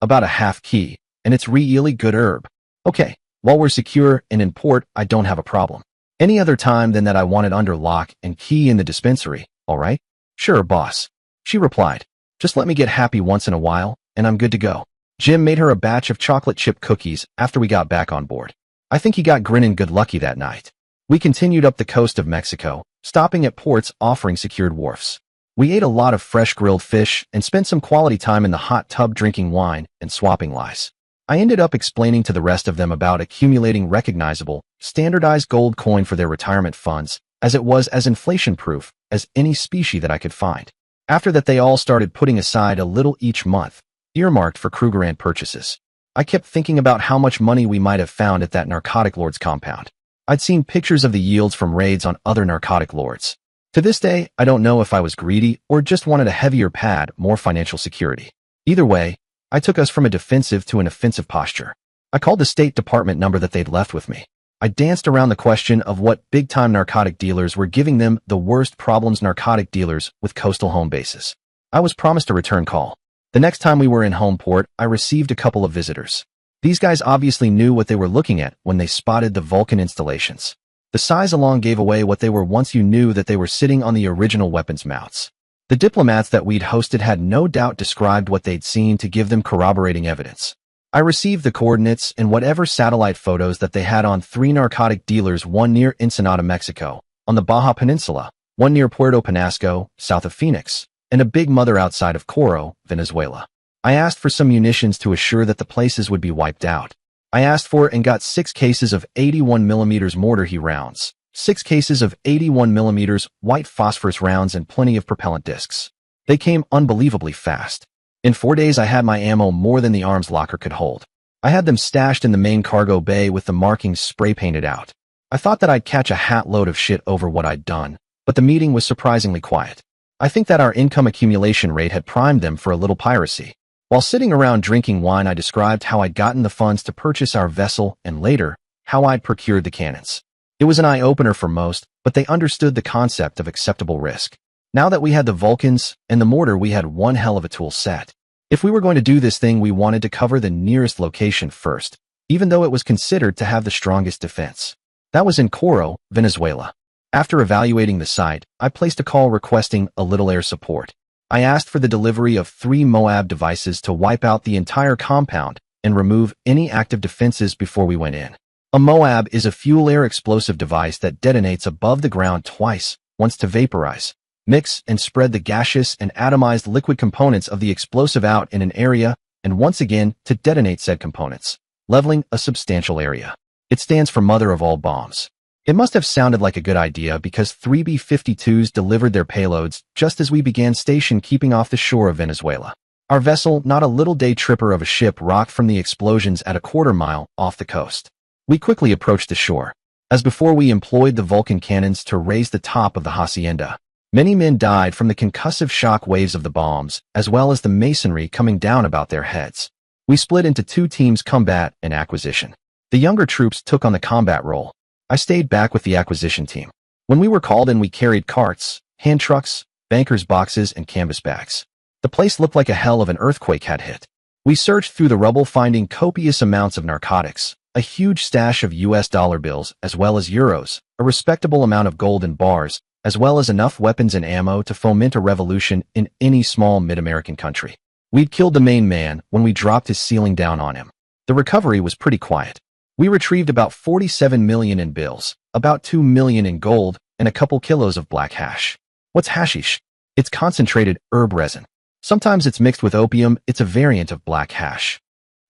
About a half key, and it's really good herb. Okay, while we're secure and in port, I don't have a problem. Any other time than that I want it under lock and key in the dispensary, all right? Sure, boss. She replied. Just let me get happy once in a while, and I'm good to go. Jim made her a batch of chocolate chip cookies after we got back on board. I think he got grinning good lucky that night. We continued up the coast of Mexico, stopping at ports offering secured wharfs. We ate a lot of fresh grilled fish and spent some quality time in the hot tub drinking wine and swapping lies. I ended up explaining to the rest of them about accumulating recognizable, standardized gold coin for their retirement funds, as it was as inflation-proof as any specie that I could find. After that, they all started putting aside a little each month, earmarked for Krugerrand purchases. I kept thinking about how much money we might have found at that narcotic lord's compound. I'd seen pictures of the yields from raids on other narcotic lords. To this day, I don't know if I was greedy or just wanted a heavier pad, more financial security. Either way, I took us from a defensive to an offensive posture. I called the State Department number that they'd left with me. I danced around the question of what big-time narcotic dealers were giving them the worst problems, narcotic dealers with coastal home bases. I was promised a return call. The next time we were in home port, I received a couple of visitors. These guys obviously knew what they were looking at when they spotted the Vulcan installations. The size alone gave away what they were once you knew that they were sitting on the original weapons mounts. The diplomats that we'd hosted had no doubt described what they'd seen to give them corroborating evidence. I received the coordinates and whatever satellite photos that they had on 3 narcotic dealers, one near Ensenada, Mexico, on the Baja Peninsula, one near Puerto Penasco, south of Phoenix, and a big mother outside of Coro, Venezuela. I asked for some munitions to assure that the places would be wiped out. I asked for and got 6 cases of 81mm mortar he rounds, 6 cases of 81mm white phosphorus rounds, and plenty of propellant discs. They came unbelievably fast. In 4 days I had my ammo more than the arms locker could hold. I had them stashed in the main cargo bay with the markings spray painted out. I thought that I'd catch a hat load of shit over what I'd done, but the meeting was surprisingly quiet. I think that our income accumulation rate had primed them for a little piracy. While sitting around drinking wine, I described how I'd gotten the funds to purchase our vessel and later, how I'd procured the cannons. It was an eye-opener for most, but they understood the concept of acceptable risk. Now that we had the Vulcans and the mortar, we had one hell of a tool set. If we were going to do this thing, we wanted to cover the nearest location first, even though it was considered to have the strongest defense. That was in Coro, Venezuela. After evaluating the site, I placed a call requesting a little air support. I asked for the delivery of 3 Moab devices to wipe out the entire compound and remove any active defenses before we went in. A Moab is a fuel-air explosive device that detonates above the ground twice, once to vaporize, mix and spread the gaseous and atomized liquid components of the explosive out in an area, and once again to detonate said components, leveling a substantial area. It stands for Mother of All Bombs. It must have sounded like a good idea because 3 B-52s delivered their payloads just as we began station keeping off the shore of Venezuela. Our vessel, not a little day tripper of a ship, rocked from the explosions at a quarter-mile off the coast. We quickly approached the shore. As before, we employed the Vulcan cannons to raise the top of the hacienda. Many men died from the concussive shock waves of the bombs, as well as the masonry coming down about their heads. We split into 2 teams, combat and acquisition. The younger troops took on the combat role. I stayed back with the acquisition team. When we were called in, we carried carts, hand trucks, bankers' boxes, and canvas bags. The place looked like a hell of an earthquake had hit. We searched through the rubble, finding copious amounts of narcotics, a huge stash of US dollar bills as well as euros, a respectable amount of gold in bars, as well as enough weapons and ammo to foment a revolution in any small mid-American country. We'd killed the main man when we dropped his ceiling down on him. The recovery was pretty quiet. We retrieved about 47 million in bills, about 2 million in gold, and a couple kilos of black hash. What's hashish? It's concentrated herb resin. Sometimes it's mixed with opium. It's a variant of black hash.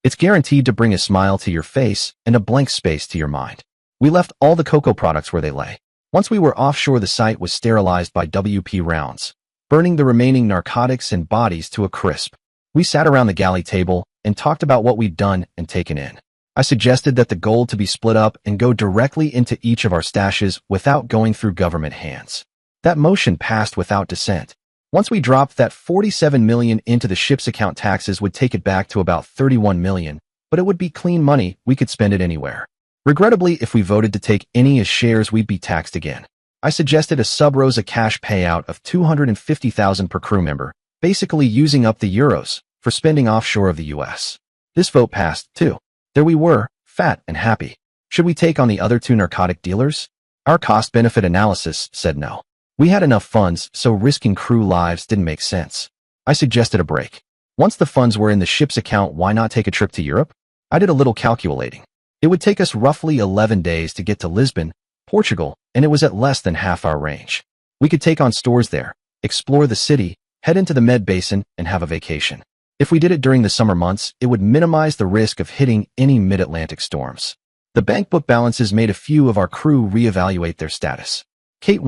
It's guaranteed to bring a smile to your face and a blank space to your mind. We left all the cocoa products where they lay. Once we were offshore, the site was sterilized by WP rounds, burning the remaining narcotics and bodies to a crisp. We sat around the galley table and talked about what we'd done and taken in. I suggested that the gold to be split up and go directly into each of our stashes without going through government hands. That motion passed without dissent. Once we dropped that 47 million into the ship's account, taxes would take it back to about 31 million, but it would be clean money. We could spend it anywhere. Regrettably, if we voted to take any as shares, we'd be taxed again. I suggested a sub rosa cash payout of 250,000 per crew member, basically using up the euros for spending offshore of the US. This vote passed, too. There we were, fat and happy. Should we take on the other two narcotic dealers? Our cost-benefit analysis said no. We had enough funds, so risking crew lives didn't make sense. I suggested a break. Once the funds were in the ship's account, why not take a trip to Europe? I did a little calculating. It would take us roughly 11 days to get to Lisbon, Portugal, and it was at less than half our range. We could take on stores there, explore the city, head into the Med Basin, and have a vacation. If we did it during the summer months, it would minimize the risk of hitting any mid-Atlantic storms. The bank book balances made a few of our crew reevaluate their status. Kate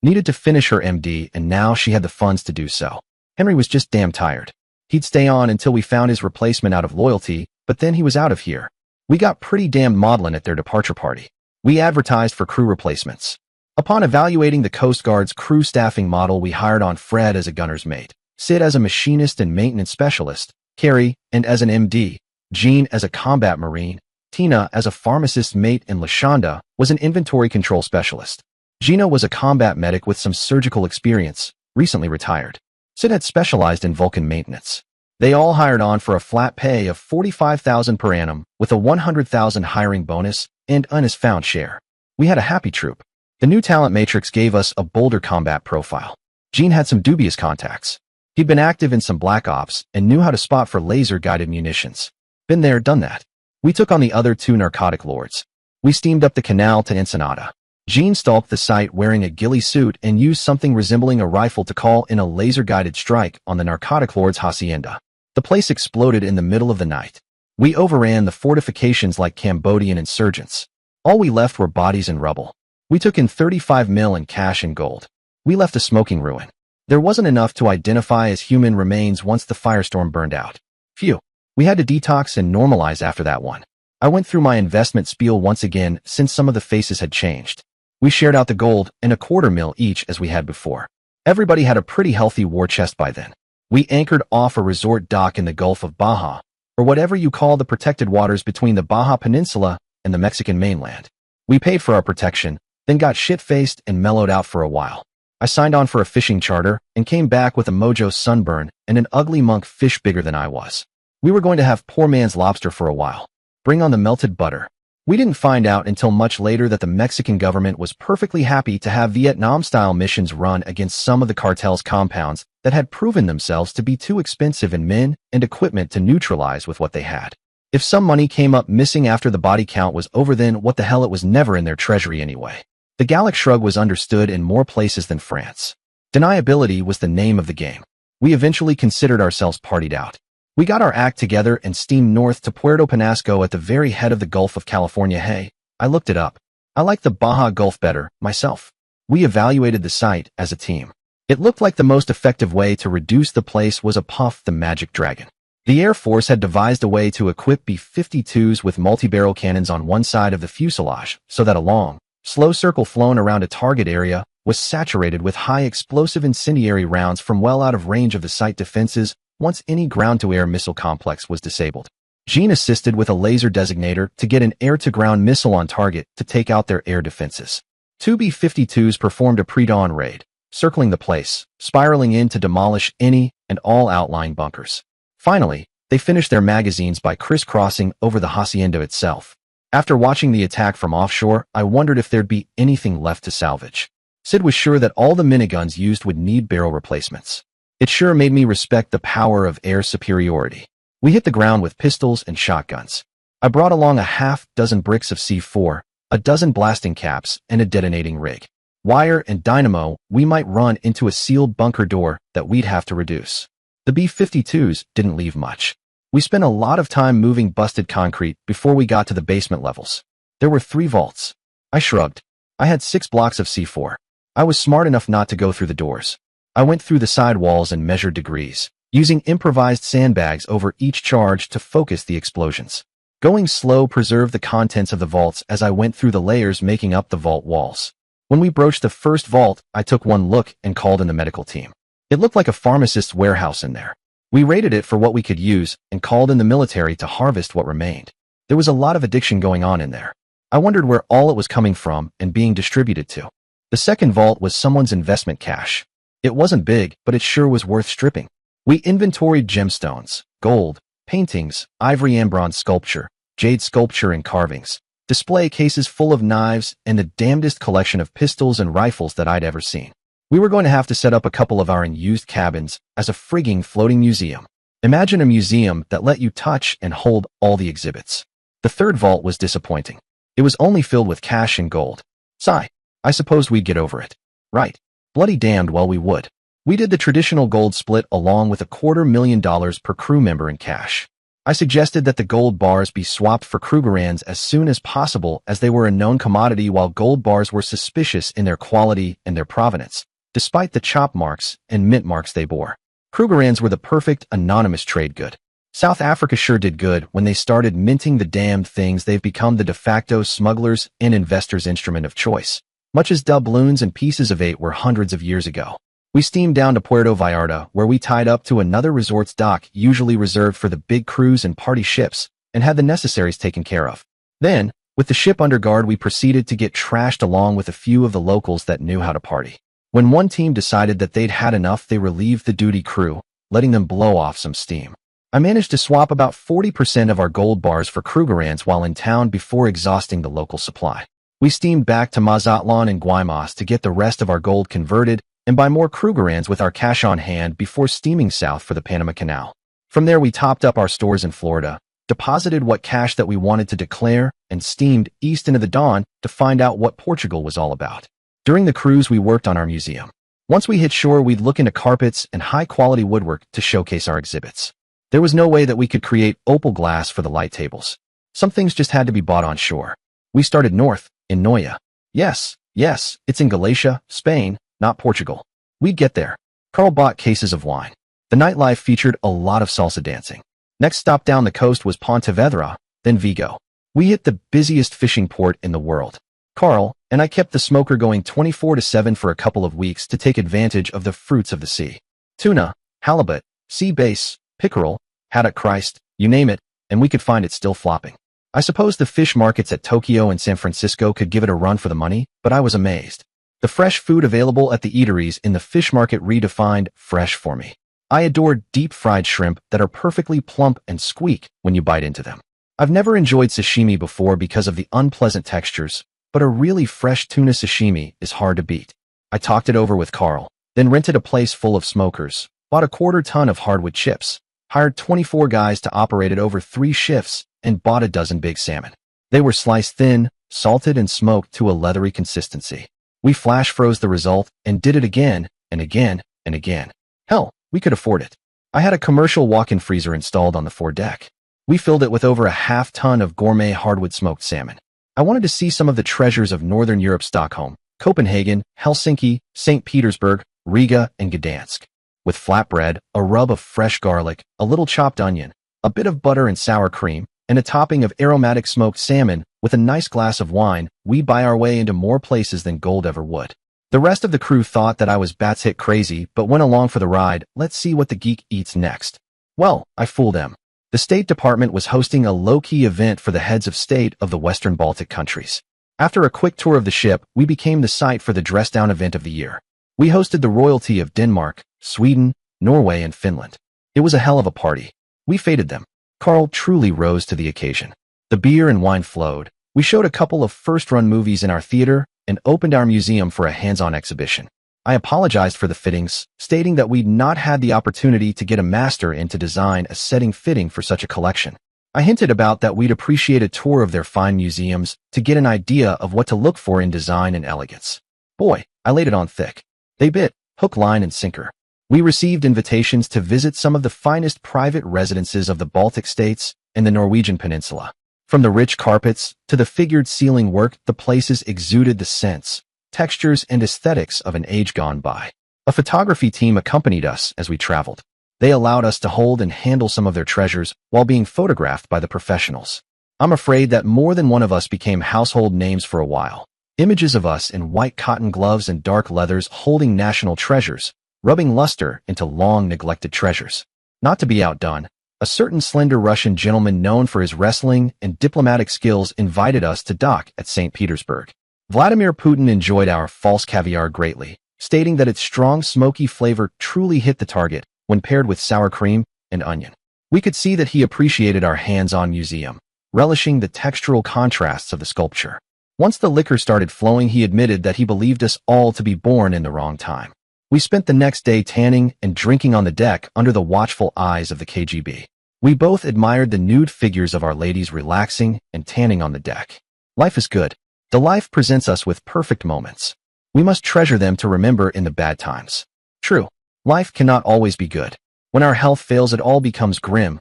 needed to finish her MD, and now she had the funds to do so. Henry was just damn tired. He'd stay on until we found his replacement out of loyalty, but then he was out of here. We got pretty damn maudlin at their departure party. We advertised for crew replacements. Upon evaluating the Coast Guard's crew staffing model, we hired on Fred as a gunner's mate, Sid as a machinist and maintenance specialist, Carrie, and as an MD, Jean as a combat marine, Tina as a pharmacist mate, and LaShonda was an inventory control specialist. Gina was a combat medic with some surgical experience, recently retired. Sid had specialized in Vulcan maintenance. They all hired on for a flat pay of $45,000 per annum with a $100,000 hiring bonus and an as-found share. We had a happy troop. The new talent matrix gave us a bolder combat profile. Gene had some dubious contacts. He'd been active in some black ops and knew how to spot for laser-guided munitions. Been there, done that. We took on the other two narcotic lords. We steamed up the canal to Ensenada. Gene stalked the site wearing a ghillie suit and used something resembling a rifle to call in a laser-guided strike on the narcotic lord's hacienda. The place exploded in the middle of the night. We overran the fortifications like Cambodian insurgents. All we left were bodies and rubble. We took in 35 mil in cash and gold. We left a smoking ruin. There wasn't enough to identify as human remains once the firestorm burned out. Phew. We had to detox and normalize after that one. I went through my investment spiel once again since some of the faces had changed. We shared out the gold and a $250,000 each as we had before. Everybody had a pretty healthy war chest by then. We anchored off a resort dock in the Gulf of Baja, or whatever you call the protected waters between the Baja Peninsula and the Mexican mainland. We paid for our protection, then got shit-faced and mellowed out for a while. I signed on for a fishing charter and came back with a mojo sunburn and an ugly monk fish bigger than I was. We were going to have poor man's lobster for a while. Bring on the melted butter. We didn't find out until much later that the Mexican government was perfectly happy to have Vietnam-style missions run against some of the cartel's compounds that had proven themselves to be too expensive in men and equipment to neutralize with what they had. If some money came up missing after the body count was over, then what the hell, it was never in their treasury anyway. The Gallic shrug was understood in more places than France. Deniability was the name of the game. We eventually considered ourselves partied out. We got our act together and steamed north to Puerto Penasco at the very head of the Gulf of California. Hey, I looked it up. I like the Baja Gulf better, myself. We evaluated the site as a team. It looked like the most effective way to reduce the place was a Puff the Magic Dragon. The Air Force had devised a way to equip B-52s with multi-barrel cannons on one side of the fuselage so that a long, slow circle flown around a target area was saturated with high explosive incendiary rounds from well out of range of the site defenses once any ground-to-air missile complex was disabled. Jean assisted with a laser designator to get an air-to-ground missile on target to take out their air defenses. Two B-52s performed a pre-dawn raid, circling the place, spiraling in to demolish any and all outlying bunkers. Finally, they finished their magazines by crisscrossing over the hacienda itself. After watching the attack from offshore, I wondered if there'd be anything left to salvage. Sid was sure that all the miniguns used would need barrel replacements. It sure made me respect the power of air superiority. We hit the ground with pistols and shotguns. I brought along a half-dozen bricks of C4, a dozen blasting caps, and a detonating rig. Wire and dynamo, we might run into a sealed bunker door that we'd have to reduce. The B-52s didn't leave much. We spent a lot of time moving busted concrete before we got to the basement levels. There were 3 vaults. I shrugged. I had 6 blocks of C4. I was smart enough not to go through the doors. I went through the side walls and measured degrees, using improvised sandbags over each charge to focus the explosions. Going slow preserved the contents of the vaults as I went through the layers making up the vault walls. When we broached the first vault, I took one look and called in the medical team. It looked like a pharmacist's warehouse in there. We raided it for what we could use and called in the military to harvest what remained. There was a lot of addiction going on in there. I wondered where all it was coming from and being distributed to. The second vault was someone's investment cash. It wasn't big, but it sure was worth stripping. We inventoried gemstones, gold, paintings, ivory and bronze sculpture, jade sculpture and carvings, display cases full of knives, and the damnedest collection of pistols and rifles that I'd ever seen. We were going to have to set up a couple of our unused cabins as a frigging floating museum. Imagine a museum that let you touch and hold all the exhibits. The third vault was disappointing. It was only filled with cash and gold. Sigh. I supposed we'd get over it. Right. Bloody damned well we would. We did the traditional gold split along with $250,000 per crew member in cash. I suggested that the gold bars be swapped for Krugerrands as soon as possible as they were a known commodity while gold bars were suspicious in their quality and their provenance, despite the chop marks and mint marks they bore. Krugerrands were the perfect anonymous trade good. South Africa sure did good when they started minting the damned things. They've become the de facto smugglers' and investors' instrument of choice, much as doubloons and pieces of 8 were hundreds of years ago. We steamed down to Puerto Vallarta, where we tied up to another resort's dock usually reserved for the big cruise and party ships, and had the necessaries taken care of. Then, with the ship under guard, we proceeded to get trashed along with a few of the locals that knew how to party. When one team decided that they'd had enough, they relieved the duty crew, letting them blow off some steam. I managed to swap about 40% of our gold bars for Krugerrands while in town before exhausting the local supply. We steamed back to Mazatlan and Guaymas to get the rest of our gold converted and buy more Krugerrands with our cash on hand before steaming south for the Panama Canal. From there, we topped up our stores in Florida, deposited what cash that we wanted to declare, and steamed east into the dawn to find out what Portugal was all about. During the cruise, we worked on our museum. Once we hit shore, we'd look into carpets and high-quality woodwork to showcase our exhibits. There was no way that we could create opal glass for the light tables. Some things just had to be bought on shore. We started north, in Noya. Yes, it's in Galicia, Spain, not Portugal. We'd get there. Carl bought cases of wine. The nightlife featured a lot of salsa dancing. Next stop down the coast was Pontevedra, then Vigo. We hit the busiest fishing port in the world. Carl and I kept the smoker going 24/7 for a couple of weeks to take advantage of the fruits of the sea. Tuna, halibut, sea bass, pickerel, haddock Christ, you name it, and we could find it still flopping. I suppose the fish markets at Tokyo and San Francisco could give it a run for the money, but I was amazed. The fresh food available at the eateries in the fish market redefined fresh for me. I adored deep-fried shrimp that are perfectly plump and squeak when you bite into them. I've never enjoyed sashimi before because of the unpleasant textures, but a really fresh tuna sashimi is hard to beat. I talked it over with Carl, then rented a place full of smokers, bought a 1/4 ton of hardwood chips, hired 24 guys to operate it over 3 shifts, and bought a dozen big salmon. They were sliced thin, salted, and smoked to a leathery consistency. We flash froze the result and did it again and again and again. Hell, we could afford it. I had a commercial walk-in freezer installed on the foredeck. We filled it with over a 1/2 ton of gourmet hardwood smoked salmon. I wanted to see some of the treasures of Northern Europe: Stockholm, Copenhagen, Helsinki, St. Petersburg, Riga, and Gdansk. With flatbread, a rub of fresh garlic, a little chopped onion, a bit of butter and sour cream, and a topping of aromatic smoked salmon with a nice glass of wine, we buy our way into more places than gold ever would. The rest of the crew thought that I was batshit crazy, but went along for the ride. Let's see what the geek eats next. Well, I fooled them. The State Department was hosting a low-key event for the heads of state of the Western Baltic countries. After a quick tour of the ship, we became the site for the dress-down event of the year. We hosted the royalty of Denmark, Sweden, Norway, and Finland. It was a hell of a party. We faded them. Carl truly rose to the occasion. The beer and wine flowed. We showed a couple of first-run movies in our theater, and opened our museum for a hands-on exhibition. I apologized for the fittings, stating that we'd not had the opportunity to get a master in to design a setting fitting for such a collection. I hinted about that we'd appreciate a tour of their fine museums to get an idea of what to look for in design and elegance. Boy, I laid it on thick. They bit, hook, line, and sinker. We received invitations to visit some of the finest private residences of the Baltic states and the Norwegian peninsula. From the rich carpets to the figured ceiling work, the places exuded the scents, textures, and aesthetics of an age gone by. A photography team accompanied us as we traveled. They allowed us to hold and handle some of their treasures while being photographed by the professionals. I'm afraid that more than one of us became household names for a while. Images of us in white cotton gloves and dark leathers holding national treasures, rubbing luster into long-neglected treasures. Not to be outdone, a certain slender Russian gentleman known for his wrestling and diplomatic skills invited us to dock at St. Petersburg. Vladimir Putin enjoyed our false caviar greatly, stating that its strong, smoky flavor truly hit the target when paired with sour cream and onion. We could see that he appreciated our hands-on museum, relishing the textural contrasts of the sculpture. Once the liquor started flowing, he admitted that he believed us all to be born in the wrong time. We spent the next day tanning and drinking on the deck under the watchful eyes of the KGB. We both admired the nude figures of our ladies relaxing and tanning on the deck. Life is good. The life presents us with perfect moments. We must treasure them to remember in the bad times. True, life cannot always be good. When our health fails, it all becomes grim.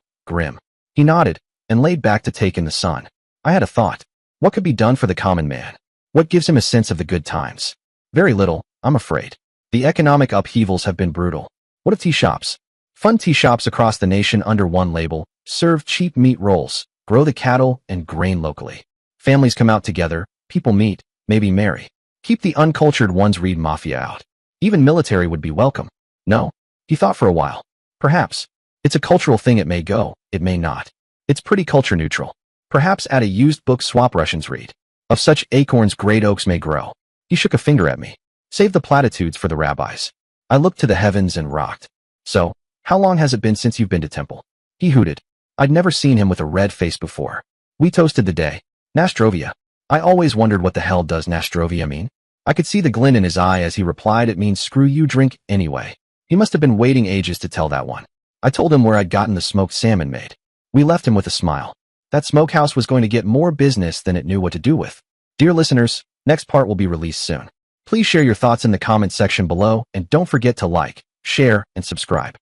He nodded and laid back to take in the sun. I had a thought. What could be done for the common man? What gives him a sense of the good times? Very little, I'm afraid. The economic upheavals have been brutal. What of tea shops? Fun tea shops across the nation under one label serve cheap meat rolls, grow the cattle and grain locally. Families come out together, people meet, maybe marry. Keep the uncultured ones read mafia out. Even military would be welcome. No, he thought for a while. Perhaps. It's a cultural thing, it may go, it may not. It's pretty culture neutral. Perhaps at a used book swap Russians read. Of such acorns great oaks may grow. He shook a finger at me. Save the platitudes for the rabbis. I looked to the heavens and rocked. So, how long has it been since you've been to temple? He hooted. I'd never seen him with a red face before. We toasted the day. Nastrovia. I always wondered what the hell does Nastrovia mean? I could see the glint in his eye as he replied, it means screw you, drink anyway. He must have been waiting ages to tell that one. I told him where I'd gotten the smoked salmon made. We left him with a smile. That smokehouse was going to get more business than it knew what to do with. Dear listeners, next part will be released soon. Please share your thoughts in the comment section below and don't forget to like, share, and subscribe.